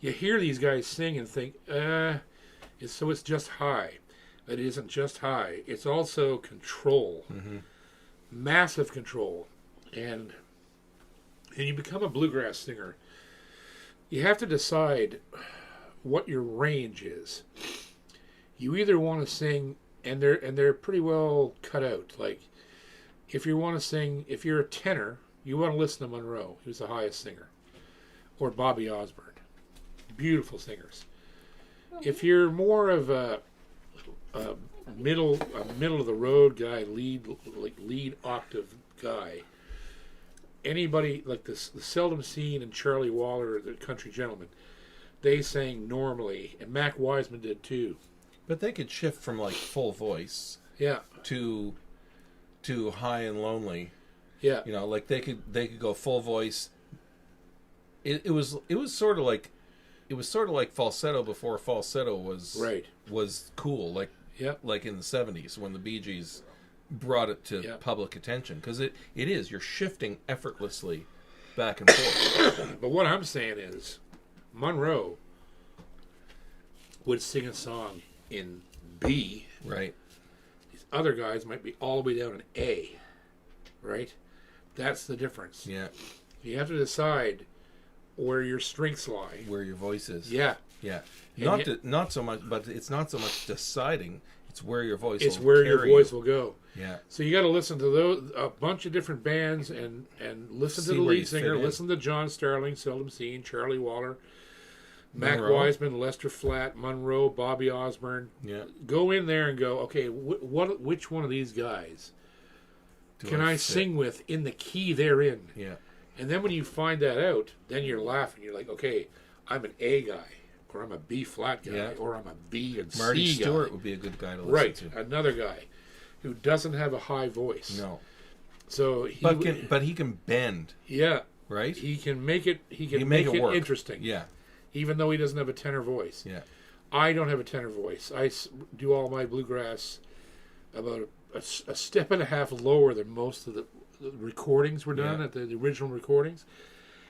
You hear these guys sing and think, it's just high. It isn't just high. It's also control. Mm-hmm. Massive control. And you become a bluegrass singer. You have to decide what your range is. You either want to sing, and they're pretty well cut out. Like, if you're a tenor, you want to listen to Monroe, who's the highest singer, or Bobby Osborne. Beautiful singers. If you're more of a middle of the road guy, lead octave guy, anybody like the Seldom Seen and Charlie Waller, the Country Gentlemen, they sang normally, and Mac Wiseman did too. But they could shift from like full voice, to high and lonely. Yeah, like they could go full voice. It was sort of like falsetto before falsetto was cool. Like in the 70s when the Bee Gees brought it to public attention, because it is, you're shifting effortlessly back and forth. But what I'm saying is, Monroe would sing a song in B. Right. These other guys might be all the way down in A. Right? That's the difference. Yeah. You have to decide where your strengths lie. Where your voice is. Yeah. Yeah. Not so much, but it's not so much deciding. It's where your voice. It's where your voice will go. Yeah. So you got to listen to a bunch of different bands and listen to the lead singer. Listen to John Starling, Seldom Seen, Charlie Waller, Mac Wiseman, Lester Flatt, Monroe, Bobby Osborne. Yeah. Go in there and go, okay, which one of these guys can I sing with in the key they're in? Yeah. And then when you find that out, then you're laughing. You're like, okay, I'm an A guy, or I'm a B flat guy, or I'm a B and Marty C Stewart guy. would be a good guy to listen to. Another guy who doesn't have a high voice. No. So but he can bend. Yeah. Right? He can make it make it work. interesting. Yeah. Even though he doesn't have a tenor voice. Yeah. I don't have a tenor voice. I do all my bluegrass about a step and a half lower than most of the recordings were done at the original recordings,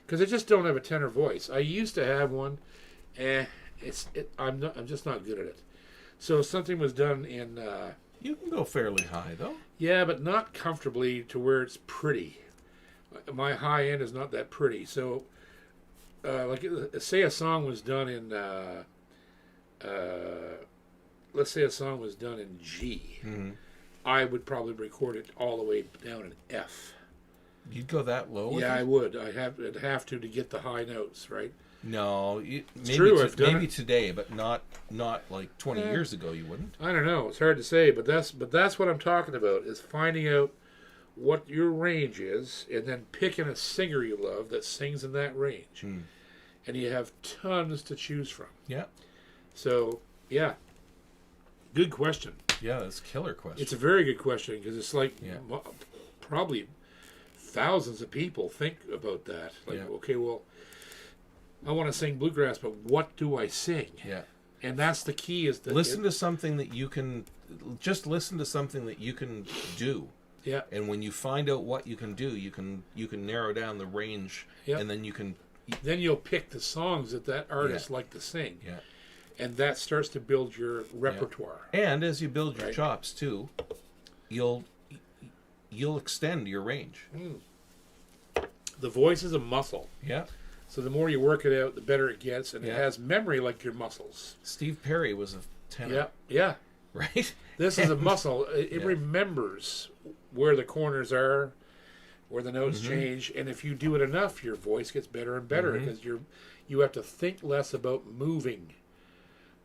because I just don't have a tenor voice. I used to have one, I'm just not good at it. So something was done in. You can go fairly high though. Yeah, but not comfortably to where it's pretty. My high end is not that pretty. So, say a song was done in. Let's say a song was done in G. Mm-hmm. I would probably record it all the way down in F. You'd go that low? Yeah, I would. I'd have to get the high notes, right? No, maybe today, but not like 20 years ago. You wouldn't. I don't know. It's hard to say, but that's what I'm talking about. Is finding out what your range is, and then picking a singer you love that sings in that range, and you have tons to choose from. Yeah. So yeah, good question. Yeah, that's a killer question. It's a very good question because it's like probably thousands of people think about that. Like, okay, well, I want to sing bluegrass, but what do I sing? Yeah. And that's the key is that listen to something that you can do. Yeah. And when you find out what you can do, you can narrow down the range, and then you'll pick the songs that artist like to sing. Yeah. And that starts to build your repertoire. Yeah. And as you build your chops too, you'll extend your range. The voice is a muscle. Yeah. So the more you work it out, the better it gets, and it has memory like your muscles. Steve Perry was a tenor. Yeah. Yeah. Right? This is a muscle. It remembers where the corners are, where the notes change, and if you do it enough, your voice gets better and better because you have to think less about moving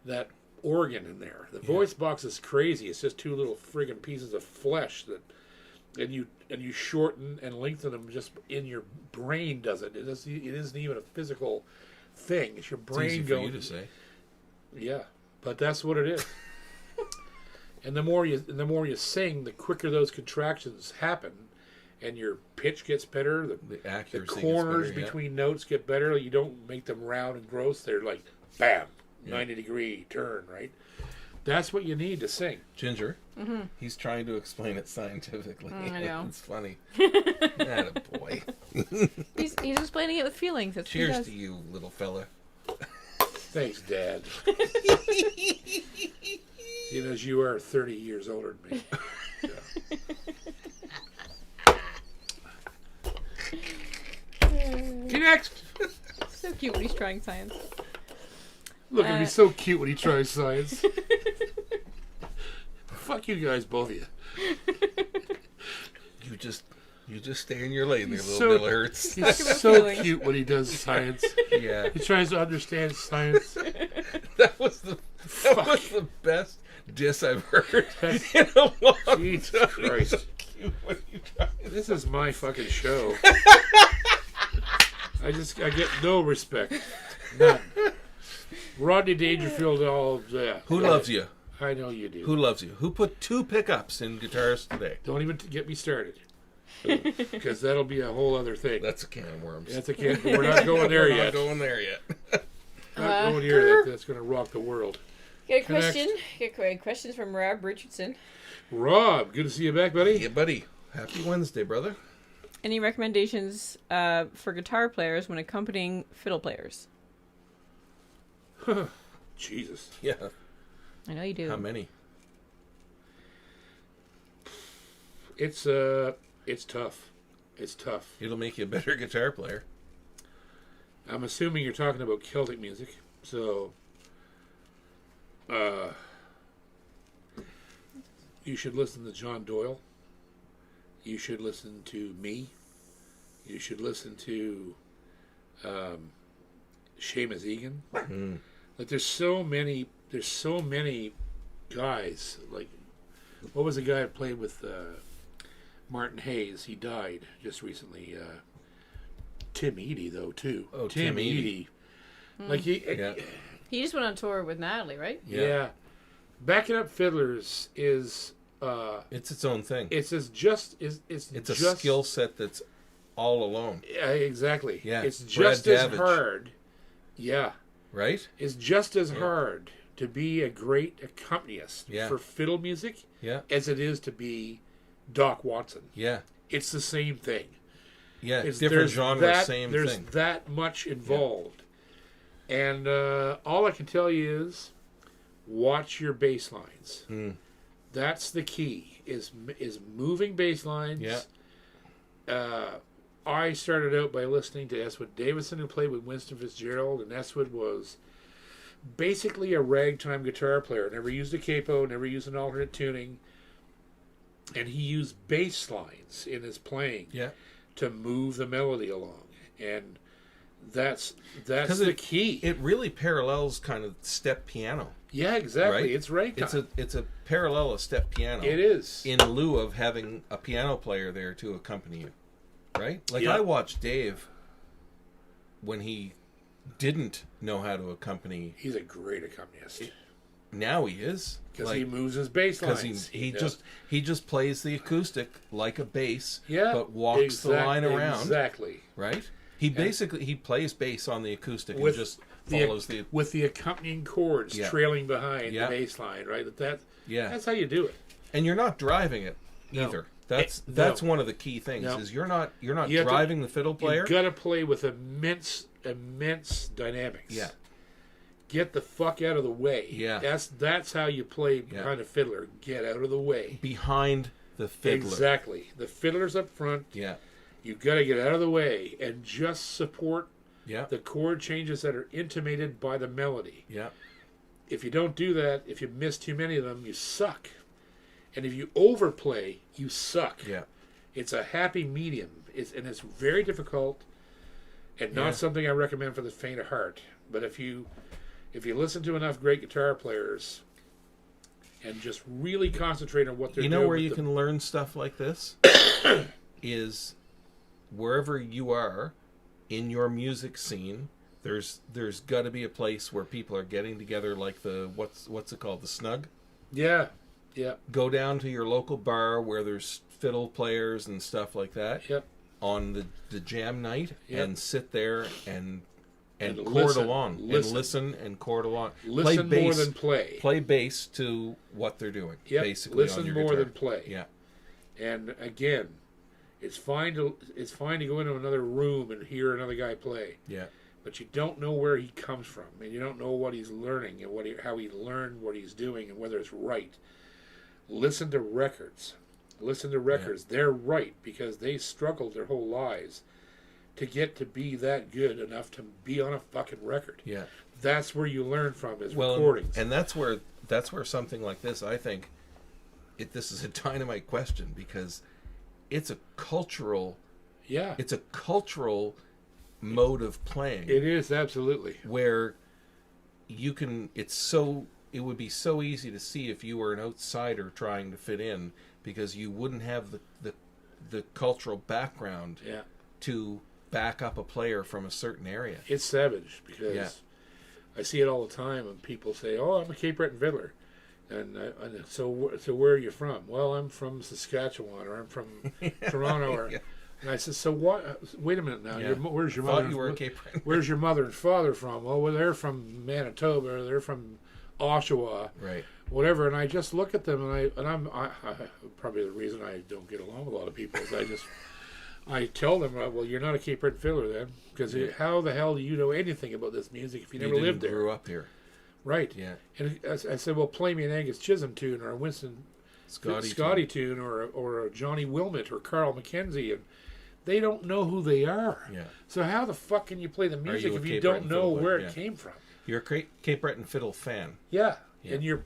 that organ in there. The voice box is crazy. It's just two little friggin' pieces of flesh and you shorten and lengthen them just in your brain. Does it? It isn't even a physical thing. It's your brain it's easy going. For you to say. Yeah, but that's what it is. And the more you sing, the quicker those contractions happen, and your pitch gets better. The accuracy, the corners gets better, between notes get better. You don't make them round and gross. They're like, bam, 90-degree turn, right? That's what you need to sing. Ginger, he's trying to explain it scientifically. I know. It's funny. Attaboy. He's explaining it with feelings. That's Cheers to you, little fella. Thanks, Dad. Seeing as you are 30 years older than me. Next. So cute when he's trying science. Look at me, so cute when he tries science. Fuck you guys, both of you. You just stay in your lane there, little Bill Hurts. He's so cute when he does science. Yeah. He tries to understand science. That was the best diss I've heard in a long Jesus time. Christ. So cute when you try. This is my fucking show. I get no respect. None. Rodney Dangerfield, all of that. Who loves you? I know you do. Who loves you? Who put 2 pickups in guitars today? Don't even get me started. Because that'll be a whole other thing. That's a can of worms. That's a can. We're not going there yet. We're not going there yet. Not going here. That's going to rock the world. Get a question. Get questions from Rob Richardson. Rob, good to see you back, buddy. Yeah, buddy. Happy Wednesday, brother. Any recommendations for guitar players when accompanying fiddle players? Jesus. Yeah. I know you do. How many? It's tough. It's tough. It'll make you a better guitar player. I'm assuming you're talking about Celtic music, so you should listen to John Doyle. You should listen to me. You should listen to Seamus Egan. Like there's so many guys. Like what was the guy that played with Martin Hayes? He died just recently. Tim Eady though too. Oh, Tim Eady. Like he just went on tour with Natalie, right? Yeah. Backing up fiddlers is it's its own thing. It's a skill set that's all alone. Yeah, exactly. Yeah. It's just as hard. Yeah. Right? It's just as hard to be a great accompanist for fiddle music as it is to be Doc Watson. Yeah. It's the same thing. Yeah, it's different genre, same thing. There's that much involved. Yeah. And all I can tell you is watch your bass lines. That's the key, is moving bass lines. Yeah. I started out by listening to Eswood Davison, who played with Winston Fitzgerald, and Eswood was basically a ragtime guitar player. Never used a capo, never used an alternate tuning. And he used bass lines in his playing to move the melody along. And that's the key. It really parallels kind of step piano. Yeah, exactly. Right? It's right. It's a parallel of step piano. It is. In lieu of having a piano player there to accompany you. Right? Like I watched Dave when he didn't know how to accompany. He's a great accompanist. Now he is. Because he moves his bass lines. Because he just plays the acoustic like a bass, yeah, but walks the line around. Exactly. Right? He plays bass on the acoustic and just follows with the accompanying chords trailing behind the bass line, right? That's how you do it. And you're not driving it either. That's one of the key things is you're not driving the fiddle player. You've got to play with immense dynamics. Yeah. Get the fuck out of the way. Yeah. That's how you play behind a fiddler. Get out of the way. Behind the fiddler. Exactly. The fiddler's up front. Yeah. You've got to get out of the way and just support Yeah. the chord changes that are intimated by the melody. Yeah. If you don't do that, if you miss too many of them, you suck. And if you overplay, you suck. Yeah. It's a happy medium. It's very difficult and not something I recommend for the faint of heart. But if you listen to enough great guitar players and just really concentrate on what they're doing. You know where you can learn stuff like this? Is wherever you are in your music scene, there's got to be a place where people are getting together, like the what's it called, the snug? Yeah. Yeah. Go down to your local bar where there's fiddle players and stuff like that. Yep. On the jam night and sit there and chord listen, along and listen and chord along. Listen play bass, more than play. Play bass to what they're doing. Yep. Basically, listen on your more guitar. than play. Yeah. And again, it's fine to go into another room and hear another guy play. Yeah. But you don't know where he comes from, and you don't know what he's learning and how he learned what he's doing and whether it's right. Listen to records. Yeah. They're right because they struggled their whole lives to get to be that good enough to be on a fucking record. Yeah. That's where you learn from is recordings. And that's where something like this, I think, this is a dynamite question because it's a cultural mode of playing. It is, absolutely. Where it would be so easy to see if you were an outsider trying to fit in because you wouldn't have the cultural background to back up a player from a certain area. It's savage because I see it all the time when people say, "Oh, I'm a Cape Breton fiddler," and so where are you from? Well, I'm from Saskatchewan, or I'm from Toronto, or. And I said, "So what? Wait a minute now. Where's your mother? You were a Cape Breton. Where's your mother and father from? Well, they're from Manitoba. Or they're from Oshawa, right? Whatever." And I just look at them, and I'm probably the reason I don't get along with a lot of people is I tell them, well, you're not a Cape Breton fiddler then, because how the hell do you know anything about this music if you never lived there? Grew up here, right? Yeah. And I said, well, play me an Angus Chisholm tune or a Winston Scotty tune or a Johnny Wilmot or Carl McKenzie, and they don't know who they are. Yeah. So how the fuck can you play the music if you don't know where it came from? You're a Cape Breton fiddle fan. Yeah. And you're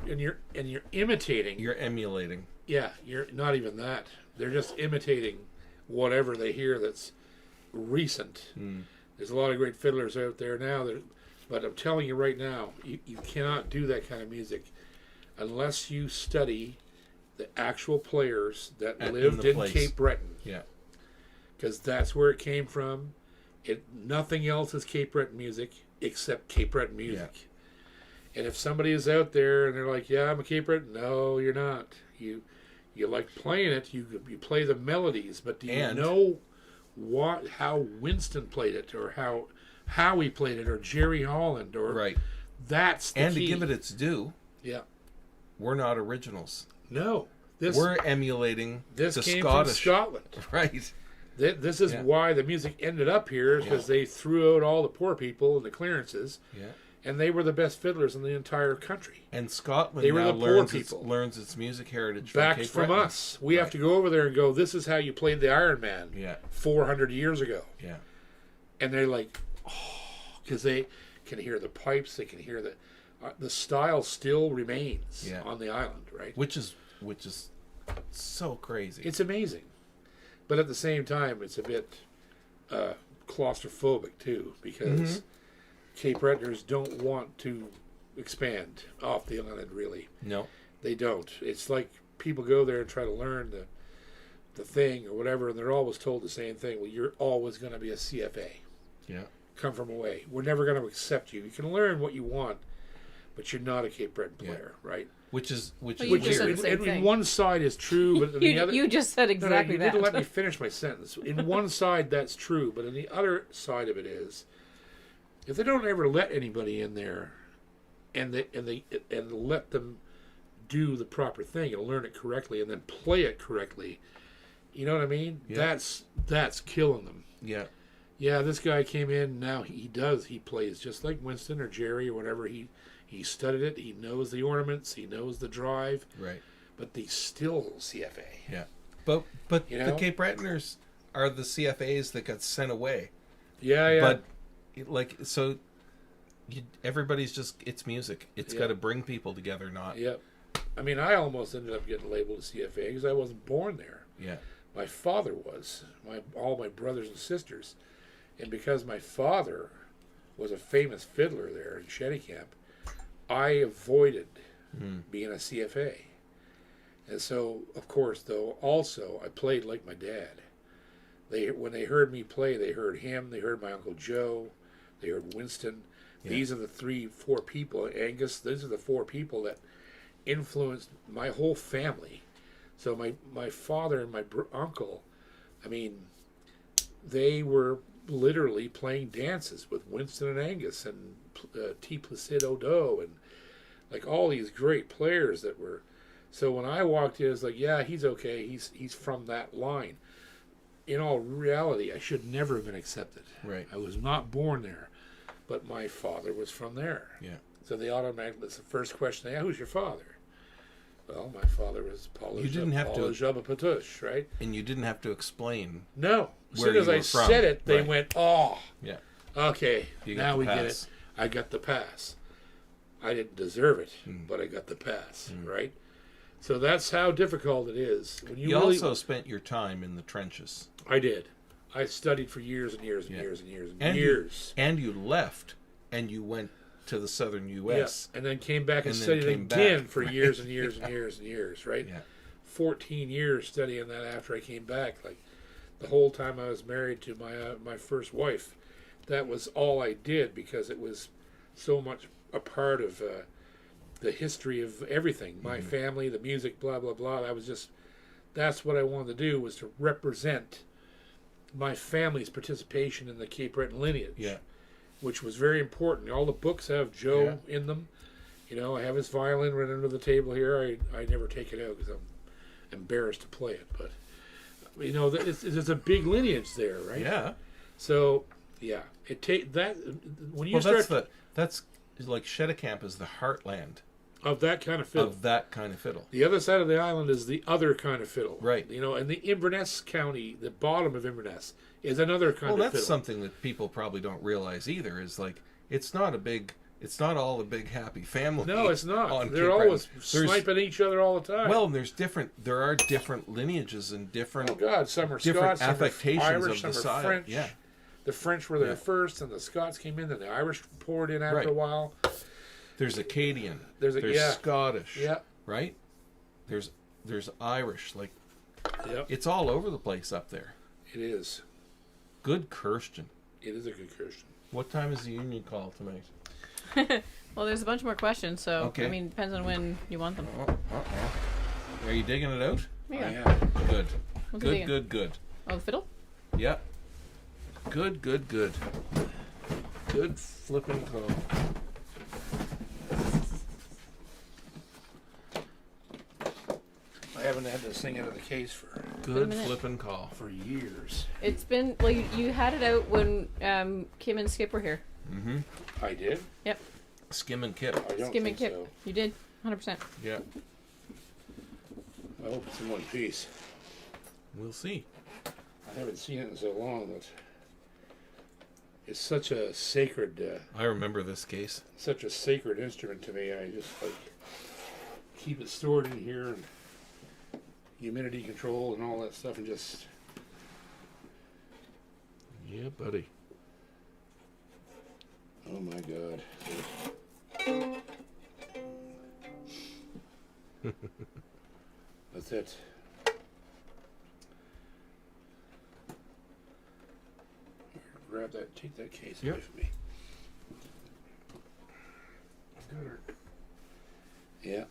imitating. You're emulating. Yeah, you're not even that. They're just imitating whatever they hear that's recent. There's a lot of great fiddlers out there now, but I'm telling you right now, you cannot do that kind of music unless you study the actual players that lived in Cape Breton. Yeah. Because that's where it came from. Nothing else is Cape Breton music except Cape Breton music. Yeah. And if somebody is out there and they're like, "Yeah, I'm a Cape Breton," no, you're not. You like playing it. You play the melodies, but do you know how Winston played it, or how he played it, or Jerry Holland, or right? That's the key. To give it its due. Yeah. We're not originals. No. We're emulating the came Scottish. From Scotland. Right. This is why the music ended up here, because they threw out all the poor people and the clearances. Yeah. And they were the best fiddlers in the entire country. And Scotland they were now the poor people. learns its music heritage back from us. We have to go over there and go, "This is how you played the Iron Man 400 years ago." Yeah. And they're like, oh, because they can hear the pipes, they can hear the style still remains on the island, right? Which is So crazy. It's amazing. But at the same time, it's a bit claustrophobic, too, because Cape Bretoners don't want to expand off the island, really. No. They don't. It's like people go there and try to learn the thing or whatever, and they're always told the same thing. Well, you're always going to be a CFA. Yeah. Come from away. We're never going to accept you. You can learn what you want, but you're not a Cape Breton player, right? Which is you just said the same thing. One side is true, but the other... You just said exactly you that. didn't let me finish my sentence. In one side, that's true, but in the other side of it is, if they don't ever let anybody in there, and let them do the proper thing and learn it correctly, and then play it correctly, you know what I mean? Yeah. That's killing them. Yeah. Yeah, this guy came in. Now he plays just like Winston or Jerry or whatever. He studied it. He knows the ornaments. He knows the drive. Right. But he's still CFA. Yeah. But the Cape Bretoners are the CFAs that got sent away. Yeah. But everybody's just, it's music. It's got to bring people together, not. Yeah. I mean, I almost ended up getting labeled a CFA because I wasn't born there. Yeah. My father was. All my brothers and sisters. And because my father was a famous fiddler there in Shantycamp, I avoided being a CFA. And so, of course, though, also, I played like my dad. When they heard me play, they heard him, they heard my Uncle Joe, they heard Winston. Yeah. These are the 3-4 people, Angus, these are the 4 people that influenced my whole family. So my father and my uncle, I mean, they were literally playing dances with Winston and Angus and T. Placido Doe and like all these great players that were. So when I walked in, it's like, yeah, he's okay. He's from that line. In all reality, I should never have been accepted. Right. I was not born there, but my father was from there. Yeah. So they automatically, that's the first question they ask, who's your father? Well, my father was Paul Jabba Patush, right? And you didn't have to explain. No. As soon as I said it, they went, oh. Yeah. Okay, now we get it. I got the pass. I didn't deserve it, but I got the pass, right? So that's how difficult it is. When you also spent your time in the trenches. I did. I studied for years and years and years and years and years. And you left, and you went to the southern U.S. Yeah, and then came back and studied again for years and years and years and years, right? Yeah. 14 years studying that after I came back. Like, the whole time I was married to my first wife, that was all I did because it was so much a part of the history of everything. My family, the music, blah, blah, blah. That's what I wanted to do, was to represent my family's participation in the Cape Breton lineage. Yeah. Which was very important. All the books have Joe in them. You know, I have his violin right under the table here. I never take it out because I'm embarrassed to play it. But, you know, there's a big lineage there, right? Yeah. So, yeah. When you that's like Shantycamp is the heartland. Of that kind of fiddle. The other side of the island is the other kind of fiddle. Right. You know, and the Inverness County, the bottom of Inverness, is another kind of fiddle. Well, that's something that people probably don't realize either, is like, it's not all a big happy family. No, it's not. They're always sniping each other all the time. Well, there are different lineages and different... Oh, God, some are different Scots, affectations some are Irish, of the some are side. French. Yeah. The French were there first, and the Scots came in, and the Irish poured in after a while. There's Acadian. There's Scottish. Yeah. Right? There's Irish. Like, yep. It's all over the place up there. It is. Good Kirsten. It is a good Kirsten. What time is the union call tonight? Well, there's a bunch more questions, so, okay. I mean, depends on when you want them. Are you digging it out? Yeah. Good. Good. Oh, the fiddle? Yeah. Good. Good flipping call. I haven't had this thing out of the case for good flipping call for years. It's been you had it out when Kim and Skip were here. Mm-hmm. I did. Yep. Skim and Kip. Skim and Kip. So. You did 100%. Yeah. I hope it's in one piece. We'll see. I haven't seen it in so long that it's such a sacred. I remember this case. Such a sacred instrument to me. I just keep it stored in here, and humidity control and all that stuff, and just... Yeah, buddy. Oh my God. That's it. Grab that, take that case away from me. Yeah.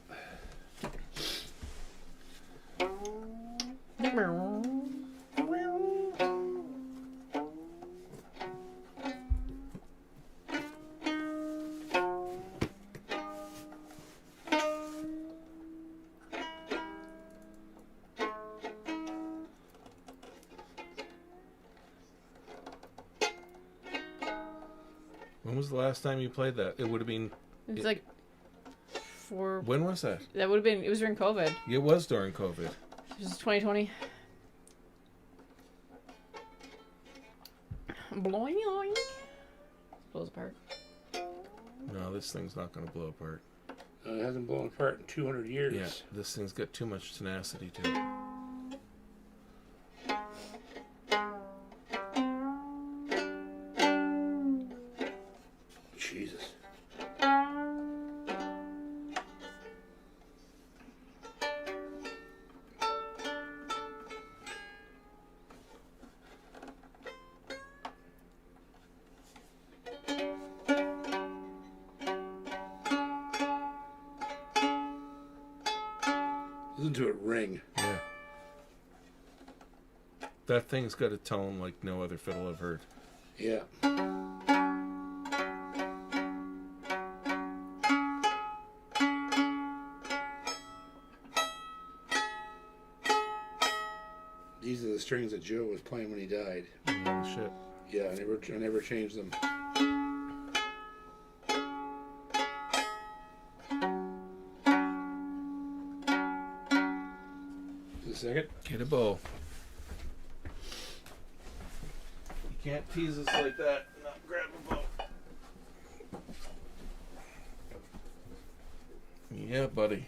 When was the last time you played that? It would have been... It's like... When was that? That would have been... It was during COVID. It was during COVID. It was 2020. Bloing. Blows apart. No, this thing's not going to blow apart. It hasn't blown apart in 200 years. Yeah, this thing's got too much tenacity to it. Jesus. Listen to it ring. Yeah. That thing's got a tone like no other fiddle I've heard. Yeah. These are the strings that Joe was playing when he died. Oh, shit. Yeah, I never changed them. Just a second. Get a bow. You can't tease us like that and not grab a bow. Yeah, buddy.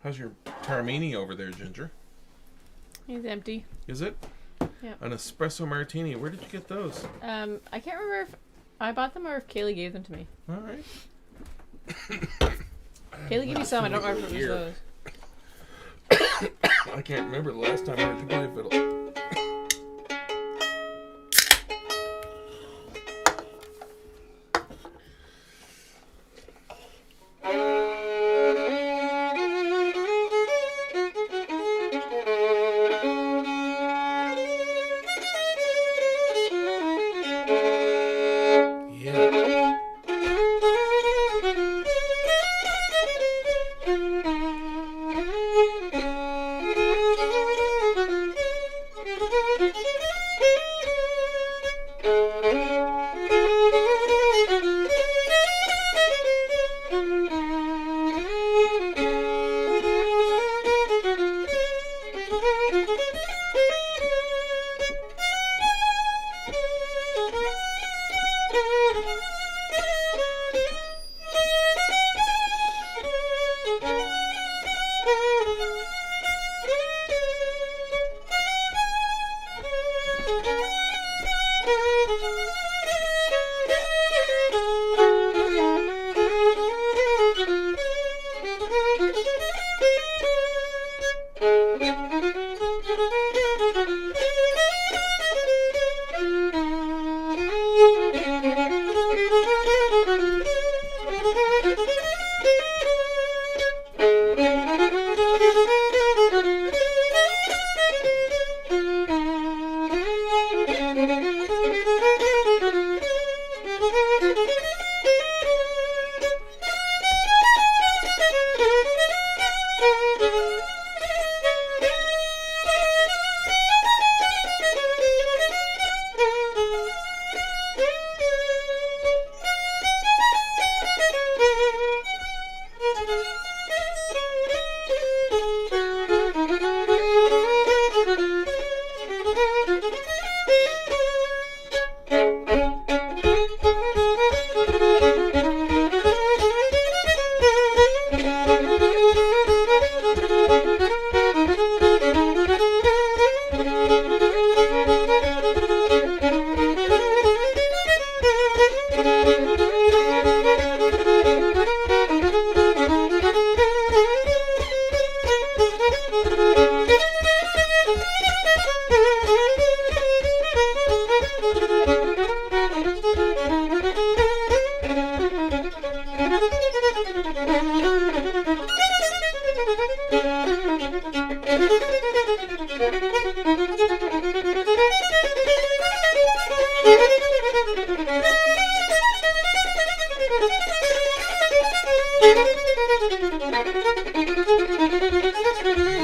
How's your Tarmini over there, Ginger? He's empty. Is it? Yeah. An espresso martini. Where did you get those? I can't remember if I bought them or if Kaylee gave them to me. All right. Kaylee gave me some. I don't remember if it was those. I can't remember the last time I heard you play fiddle.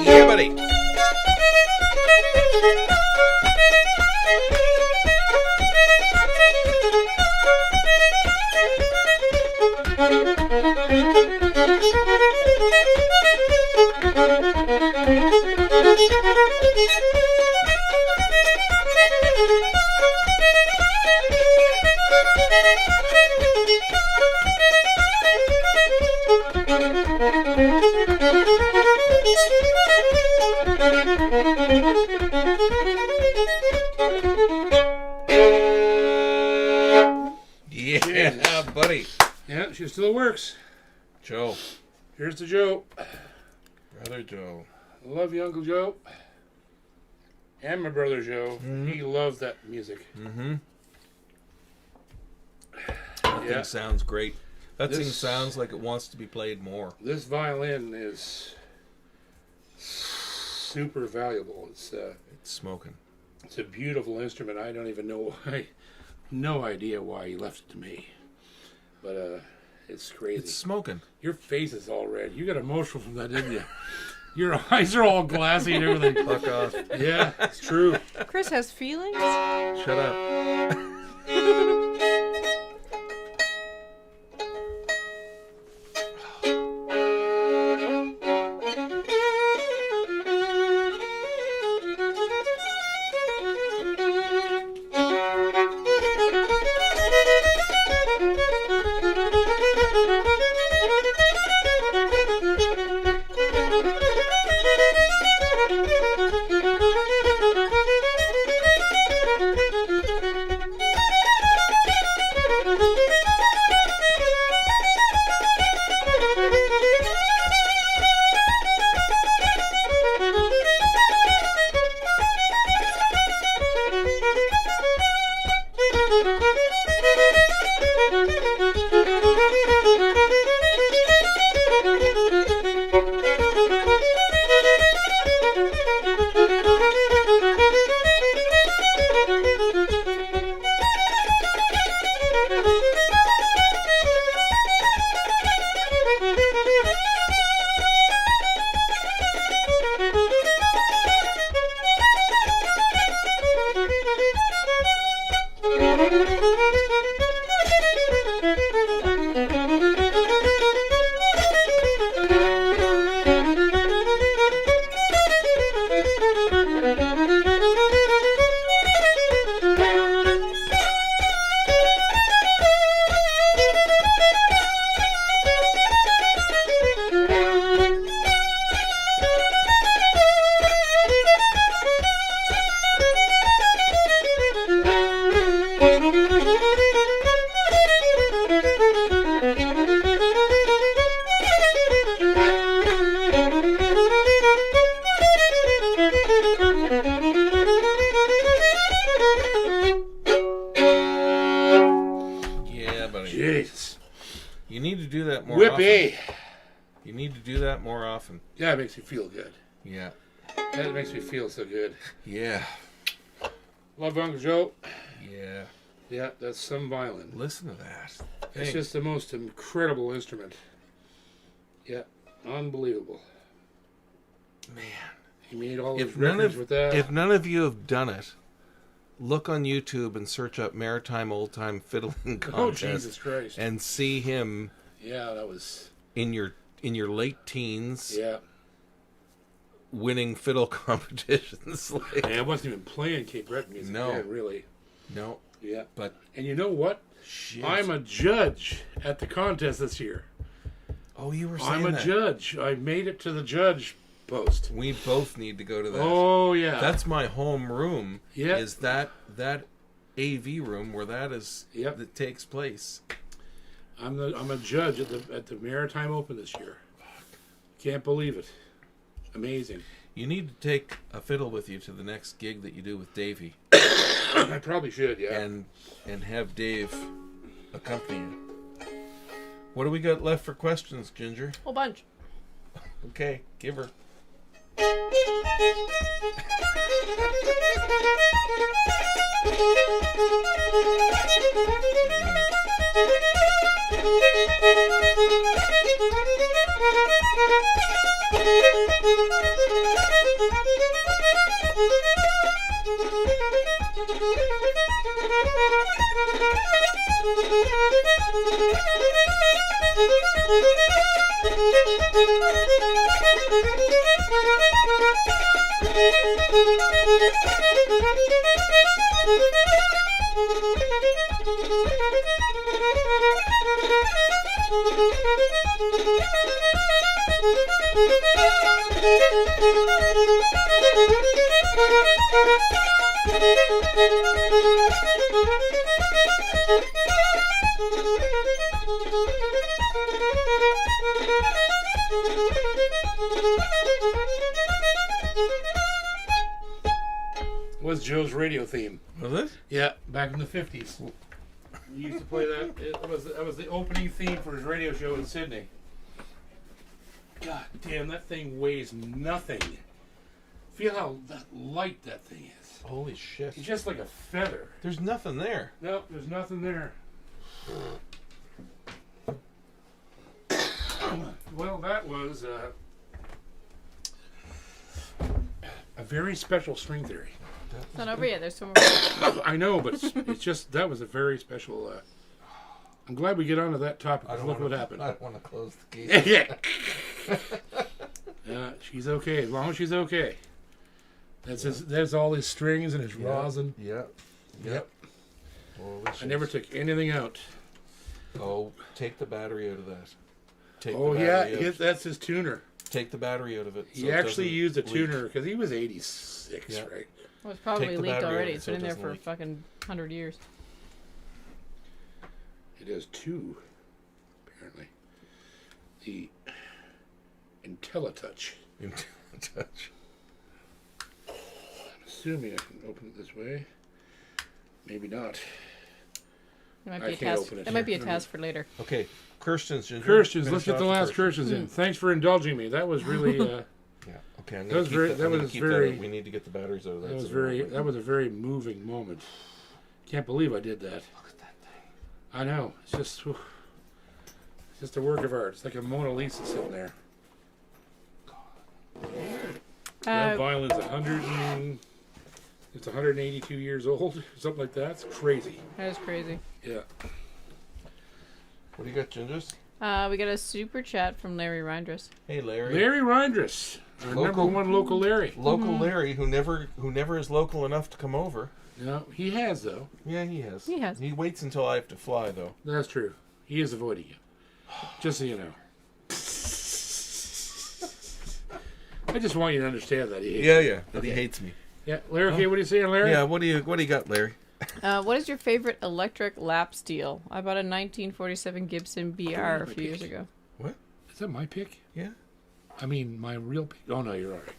Yeah, buddy. Yeah, buddy. Yeah, she still works. Joe. Here's to Joe. Brother Joe. I love you, Uncle Joe. And my brother Joe. Mm-hmm. He loves that music. Mm-hmm. That thing sounds great. That thing sounds like it wants to be played more. This violin is super valuable. It's smoking. It's a beautiful instrument. I don't even know why. No idea why he left it to me. But it's crazy. It's smoking. Your face is all red. You got emotional from that, didn't you? Your eyes are all glassy and everything. Fuck off. Yeah, it's true. Chris has feelings? Shut up. Jeez. You need to do that more Whippy. often. You need to do that more often. Yeah, it makes me feel good. Yeah. That makes me feel so good. Yeah. Love Uncle Joe. Yeah. Yeah, that's some violin. Listen to that. It's just the most incredible instrument. Yeah, unbelievable. Man. He made all his records with that. If none of you have done it, look on YouTube and search up Maritime Old Time Fiddling Contest. Oh, Jesus Christ. And see him. Yeah, that was... In your late teens. Yeah. Winning fiddle competitions. And I wasn't even playing Cape Breton music. No. Yeah, really. No. Yeah. But... And you know what? Shit. I'm a judge at the contest this year. Oh, you were saying I'm a judge. I made it to the judge post. We both need to go to that. Oh, yeah. That's my home room. Yeah. Is that AV room where that takes place. I'm a judge at the Maritime Open this year. Can't believe it. Amazing. You need to take a fiddle with you to the next gig that you do with Davey. I probably should, yeah. And have Dave accompany you. What do we got left for questions, Ginger? Whole bunch. Okay, give her. Was Joe's radio theme. Was it? Yeah, back in the 50s. He used to play that. That was the opening theme for his radio show in Sydney. God damn, that thing weighs nothing. Feel how light that thing is. Holy shit. It's just like a feather. There's nothing there. Nope, there's nothing there. Well, that was a very special string theory. It's not over yet. There's some more. I know, but it's just, that was a very special... I'm glad we get onto that topic. Look what happened. I don't want to close the gate. Yeah. She's okay, as long as she's okay. There's all his strings and his rosin. Yep. I never took anything out. Oh, take the battery out of that. That's his tuner. Take the battery out of it. He actually used a tuner because he was 86, right? Well, it's probably leaked already. It's so been in it there for leak. fucking 100 years. It has two, apparently. The IntelliTouch. IntelliTouch. I'm assuming I can open it this way. Maybe not. It might I be a can't task. open it That might be a here. task for later. Okay, Kirsten's. Let's get the last Kirsten's in. Thanks for indulging me. That was really... Yeah. Okay. I'm That was gonna very- keep very- that in. We need to get the batteries out of that. That was so that was a very moving moment. Can't believe I did that. Look at that thing. I know. It's just a work of art. It's like a Mona Lisa sitting there. That violin's 182 years old, something like that. It's crazy. That is crazy. Yeah. What do you got, Gingers? We got a super chat from Larry Reindress. Hey, Larry. Larry Reindress, our number one local Larry. Local Larry, who never is local enough to come over. No, he has though. Yeah, he has. He has. He waits until I have to fly, though. That's true. He is avoiding you. Just so you know. I just want you to understand that he hates me. That he hates me. Yeah, Larry. Okay, what are you saying, Larry? Yeah, what do you got, Larry? What is your favorite electric lap steel? I bought a 1947 Gibson BR a few years ago. What? Is that my pick? Yeah. I mean, my real pick. Oh no, you're all right.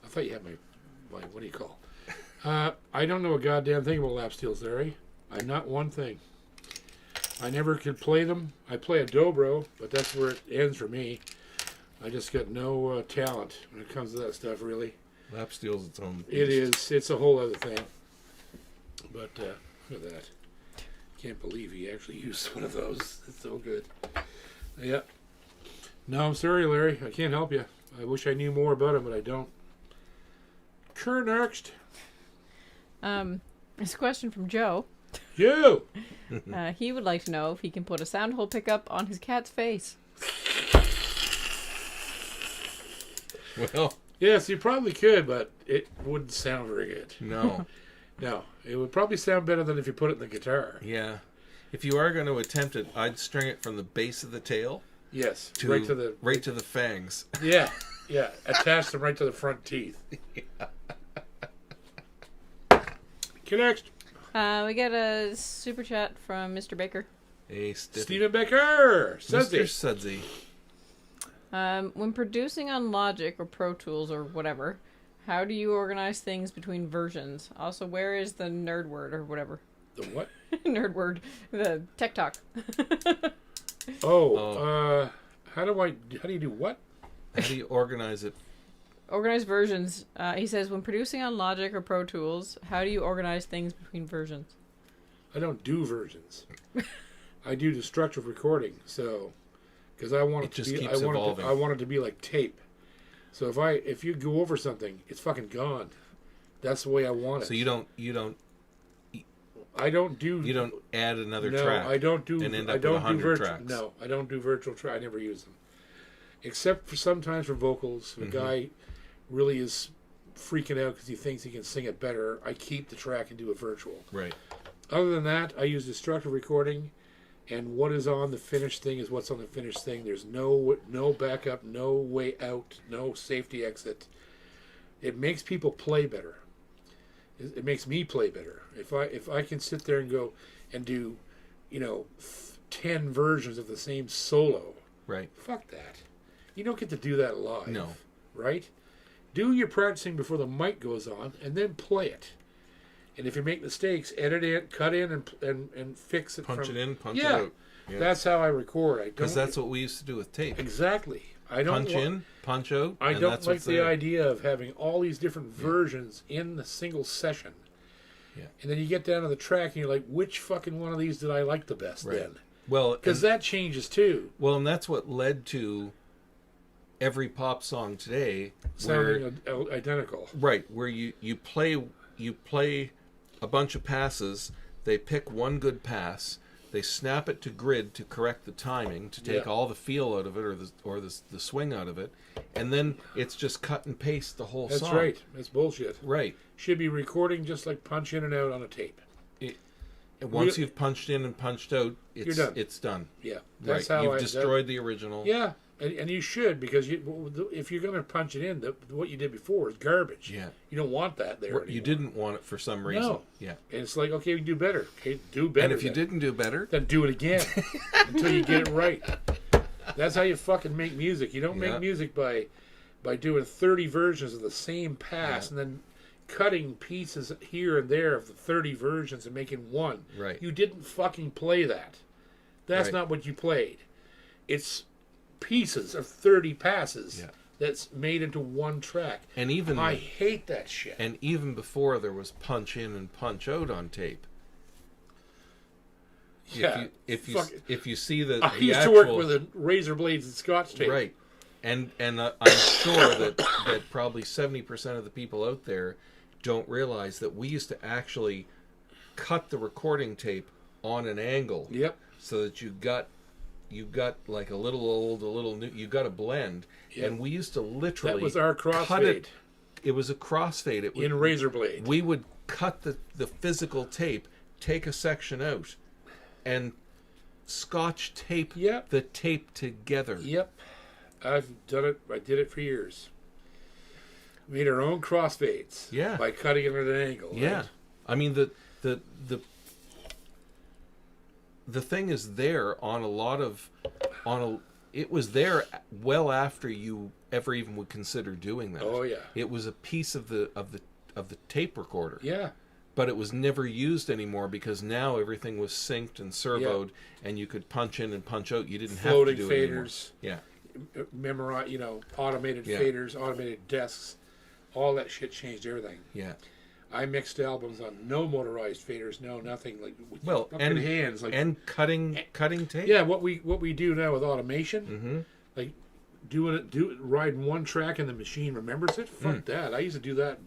I thought you had my what do you call? I don't know a goddamn thing about lap steels, Larry. I'm not one thing. I never could play them. I play a dobro, but that's where it ends for me. I just got no talent when it comes to that stuff, really. Lap steel's its own beast. It is. It's a whole other thing. But look at that. Can't believe he actually used one of those. It's so good. Yeah. No, I'm sorry, Larry. I can't help you. I wish I knew more about him, but I don't. Next. It's a question from Joe. You! He would like to know if he can put a sound hole pickup on his cat's face. Well, yes, you probably could, but it wouldn't sound very good. no. No, it would probably sound better than if you put it in the guitar. Yeah. If you are going to attempt it, I'd string it from the base of the tail. Yes, right to the fangs. Yeah, yeah. Attach them right to the front teeth. Next. We got a super chat from Mr. Baker. Hey, Stephen Becker. Mr. Sudsy. When producing on Logic or Pro Tools or whatever, how do you organize things between versions? Also, where is the nerd word or whatever? The what? Nerd word. The tech talk. How do you do what? How do you organize it? Organize versions. He says, when producing on Logic or Pro Tools, how do you organize things between versions? I don't do versions. I do destructive recording, so because I want it to be, I want it to be like tape. So if you go over something, it's fucking gone. That's the way I want it. So you don't add another track. I don't do. And end up with 100 tracks. No, I don't do virtual tracks. I never use them, except for sometimes for vocals. If a guy really is freaking out because he thinks he can sing it better, I keep the track and do a virtual. Right. Other than that, I use destructive recording, and what is on the finished thing is what's on the finished thing. There's no backup, no way out, no safety exit. It makes people play better. It makes me play better. If I can sit there and go and do, 10 versions of the same solo. Right. Fuck that. You don't get to do that live. No. Right? Do your practicing before the mic goes on, and then play it. And if you make mistakes, edit it, cut in, and fix it. Punch it in, punch it out. Yeah. That's how I record. Because that's what we used to do with tape. Exactly. I don't punch in, punch out. I don't like the idea of having all these different versions in a single session. Yeah. And then you get down to the track and you're like, which fucking one of these did I like the best then? Well, because that changes too. Well, and that's what led to every pop song today sounding identical. Right, where you play a bunch of passes, they pick one good pass, they snap it to grid to correct the timing, to take all the feel out of it or the swing out of it, and then it's just cut and paste the whole song. That's right. That's bullshit. Right. Should be recording just like punch in and out on a tape. Once you've punched in and punched out, you're done. It's done. Yeah. That's how you've destroyed the original. Yeah. And you should, because if you're going to punch it in, what you did before is garbage. Yeah. You don't want that there anymore. You didn't want it for some reason. No. Yeah. And it's like, okay, we do better. Okay, do better. And if you didn't do better, then do it again until you get it right. That's how you fucking make music. You don't make music by doing 30 versions of the same pass and then cutting pieces here and there of the 30 versions and making one. Right. You didn't fucking play that. That's not what you played. It's pieces of 30 passes that's made into one track. And even I hate that shit. And even before there was punch in and punch out on tape. Yeah. If you see the I used to work with razor blades and Scotch tape. Right. And I'm sure that probably 70% of the people out there don't realize that we used to actually cut the recording tape on an angle. Yep. So that you got like a little old, a little new. You got a blend, and we used to literally. That was our crossfade. It was a crossfade. In razor blade. We would cut the physical tape, take a section out, and Scotch tape the tape together. Yep, I've done it. I did it for years. Made our own crossfades. Yeah. By cutting it at an angle. Yeah, right? I mean the thing is there it was there well after you ever even would consider doing that. Oh yeah. It was a piece of the tape recorder. Yeah. But it was never used anymore because now everything was synced and servoed and you could punch in and punch out. You didn't have to do it anymore. Faders. Yeah. Memorize, automated faders, automated desks. All that shit changed everything. Yeah. I mixed albums on no motorized faders, no nothing like and hands and cutting tape. Yeah, what we do now with automation, like riding one track and the machine remembers it. Fuck that! I used to do that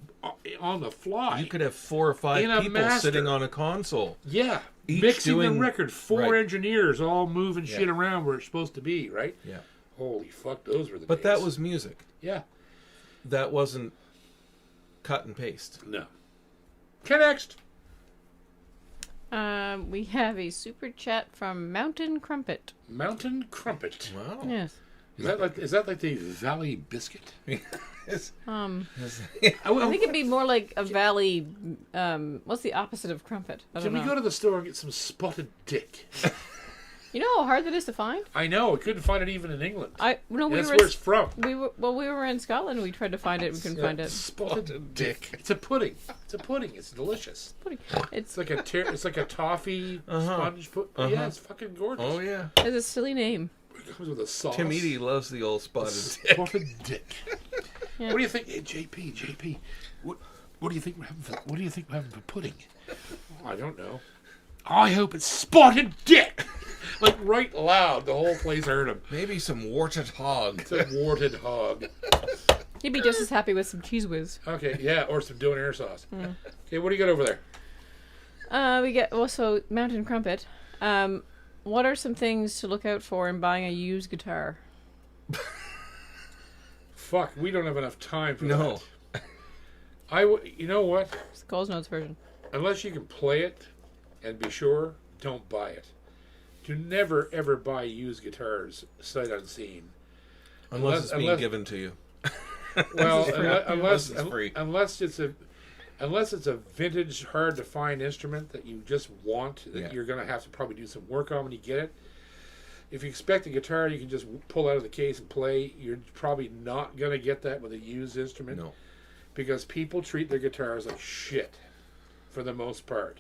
on the fly. You could have 4 or 5 people sitting on a console. Yeah, each mixing the record. 4 engineers all moving shit around where it's supposed to be. Right? Yeah. Holy fuck, those were the. But that was music. Yeah. That wasn't cut and paste. No. Next. We have a super chat from Mountain Crumpet. Mountain Crumpet. Wow. Yes. Is that like the Valley Biscuit? I think it'd be more like a valley. What's the opposite of crumpet? Can we go to the store and get some spotted dick? You know how hard that is to find? I know. I couldn't find it even in England. That's where it's from. We were in Scotland. We tried to find it. We couldn't find it. Spotted dick. It's a pudding. It's delicious. Pudding. It's like a toffee sponge. Yeah, it's fucking gorgeous. Oh yeah. It's a silly name. It comes with a sauce. Tim Eady loves the old spotted dick. Spotted dick. Yeah. What do you think, hey, JP? What do you think we're having for pudding? Oh, I don't know. I hope it's spotted dick. like right loud. The whole place heard him. Maybe some warted hog. It's a warted hog. He'd be just as happy with some cheese whiz. Okay, yeah, or some donair sauce. Okay, what do you got over there? We get also mountain crumpet. What are some things to look out for in buying a used guitar? Fuck, we don't have enough time for No. that. You know what? It's the Coles Notes version. Unless you can play it and be sure, don't buy it. Do never ever buy used guitars sight unseen. Unless it's being given to you. Well, unless it's free. Unless it's a vintage, hard to find instrument that you just want, that you're going to have to probably do some work on when you get it. If you expect a guitar you can just pull out of the case and play, you're probably not going to get that with a used instrument. No. Because people treat their guitars like shit, for the most part.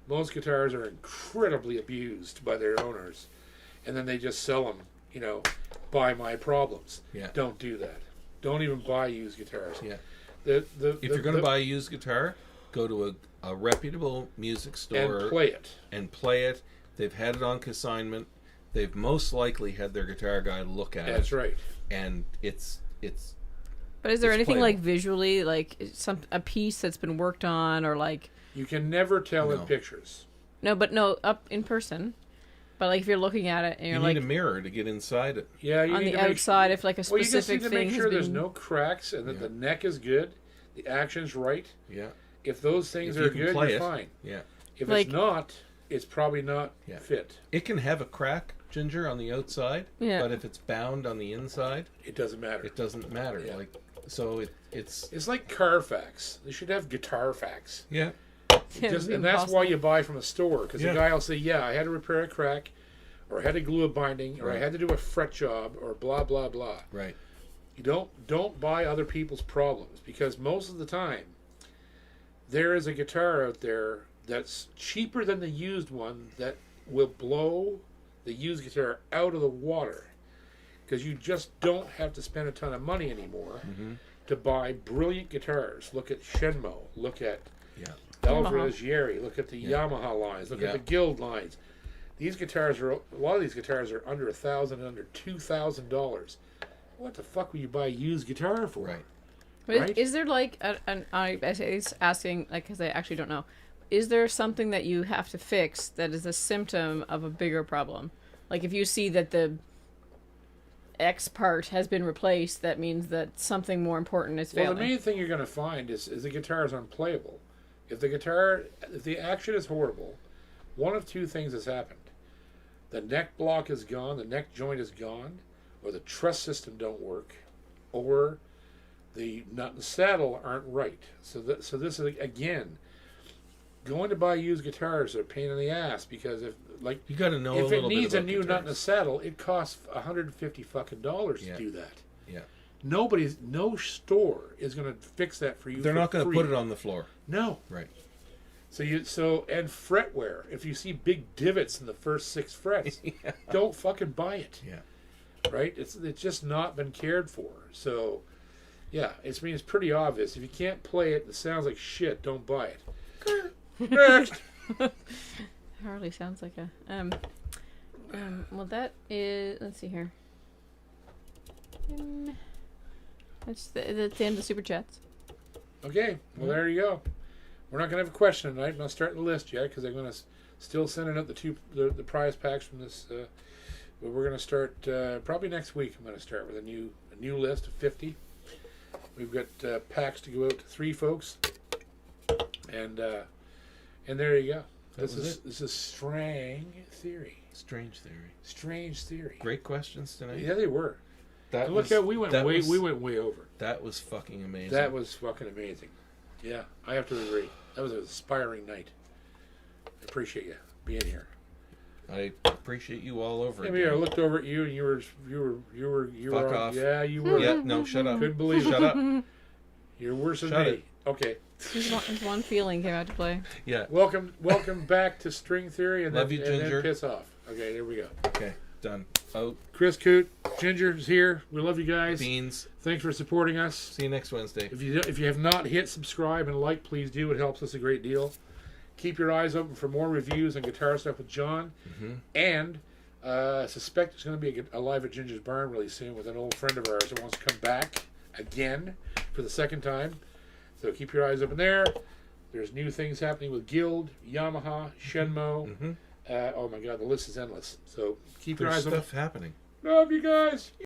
Most guitars are incredibly abused by their owners, and then they just sell them, buy my problems. Yeah. Don't do that. Don't even buy used guitars. Yeah. If you're going to buy a used guitar, go to a reputable music store and play it. They've had it on consignment. They've most likely had their guitar guy look at it. That's right. And it's. But is there anything playable. like visually, like a piece that's been worked on, or like? You can never tell in pictures. No, up in person. But like if you're looking at it and you're you like need a mirror to get inside it. Yeah, you on need the to outside, if like a specific you just need to thing make sure has there's been... no cracks and that the neck is good, the action's right. Yeah. If those things If are you can good, play you're it. fine. Yeah. If Like- it's not, it's probably not Yeah. fit. It can have a crack, Ginger, on the outside. Yeah. But if it's bound on the inside, It doesn't matter. it doesn't matter. Yeah. It's It's like Carfax. They should have Guitar Facts. yeah. Yeah, it'd be And that's impossible. why you buy from a store, because Yeah. the guy will say, I had to repair a crack, or I had to glue a binding, or I Right. had to do a fret job, or blah, blah, blah. Right. You don't buy other people's problems, because most of the time there is a guitar out there that's cheaper than the used one that will blow the used guitar out of the water, because you just don't have to spend a ton of money anymore to buy brilliant guitars. Look at Shenmue, look at Elvira-Gieri, look at the Yamaha lines, look at the Guild lines. These guitars a lot of these guitars are under $1,000, under $2,000. What the fuck would you buy a used guitar for? Right. But Right? is there like I was asking like because I actually don't know. Is there something that you have to fix that is a symptom of a bigger problem? Like if you see that the X part has been replaced, that means that something more important is failing. Well, the main thing you're going to find is the guitar is unplayable. If the action is horrible, one of two things has happened. The neck block is gone, the neck joint is gone, or the truss system don't work, or the nut and saddle aren't right. So this is, again, going to buy used guitars are a pain in the ass, because if You got to know a it little needs bit a about new guitars. nut and a saddle, it costs $150 fucking dollars to do that. Yeah. No store is going to fix that for you. They're for not going to free. put it on the floor. No. Right. And fretwear. If you see big divots in the first 6 frets, don't fucking buy it. Yeah. Right? It's just not been cared for. So, yeah, it's pretty obvious. If you can't play it, it sounds like shit. Don't buy it. Next. Hardly sounds like a well that is, let's see here. That's the end of the super chats. Okay. Well, there you go. We're not going to have a question tonight. I'm not starting the list yet, because I'm going to still sending out the prize packs from this. But we're going to start probably next week. I'm going to start with a new list of 50. We've got packs to go out to 3 folks, and there you go. This is Strange Theory. Strange theory. Strange Theory. Great questions tonight. Yeah, they were. That And look how we went way over. That was fucking amazing. That was fucking amazing. Yeah, I have to agree. That was an inspiring night. I appreciate you being here. I appreciate you all over I again. mean, I looked over at you, and you were Fuck on, off. Yeah, you were. Yeah, no, shut up. Couldn't believe it. Shut up. You're worse than Shut me. it. Okay. His one feeling came out to play. Yeah. Welcome back to String Theory, and Love then, you, and Ginger. then piss off. Okay, there we go. Okay, done. Oh, Chris Coote, Ginger's here. We love you guys. beans. Thanks for supporting us. See you next Wednesday. If you have not hit subscribe and like, please do. It helps us a great deal. Keep your eyes open for more reviews and guitar stuff with John. Mm-hmm. And I suspect there's going to be a live at Ginger's Barn really soon with an old friend of ours that wants to come back again for the second time. So keep your eyes open there. There's new things happening with Guild, Yamaha, Shenmue. Mm-hmm. Oh my God, the list is endless. So keep your eyes open. There's stuff happening. Love you guys.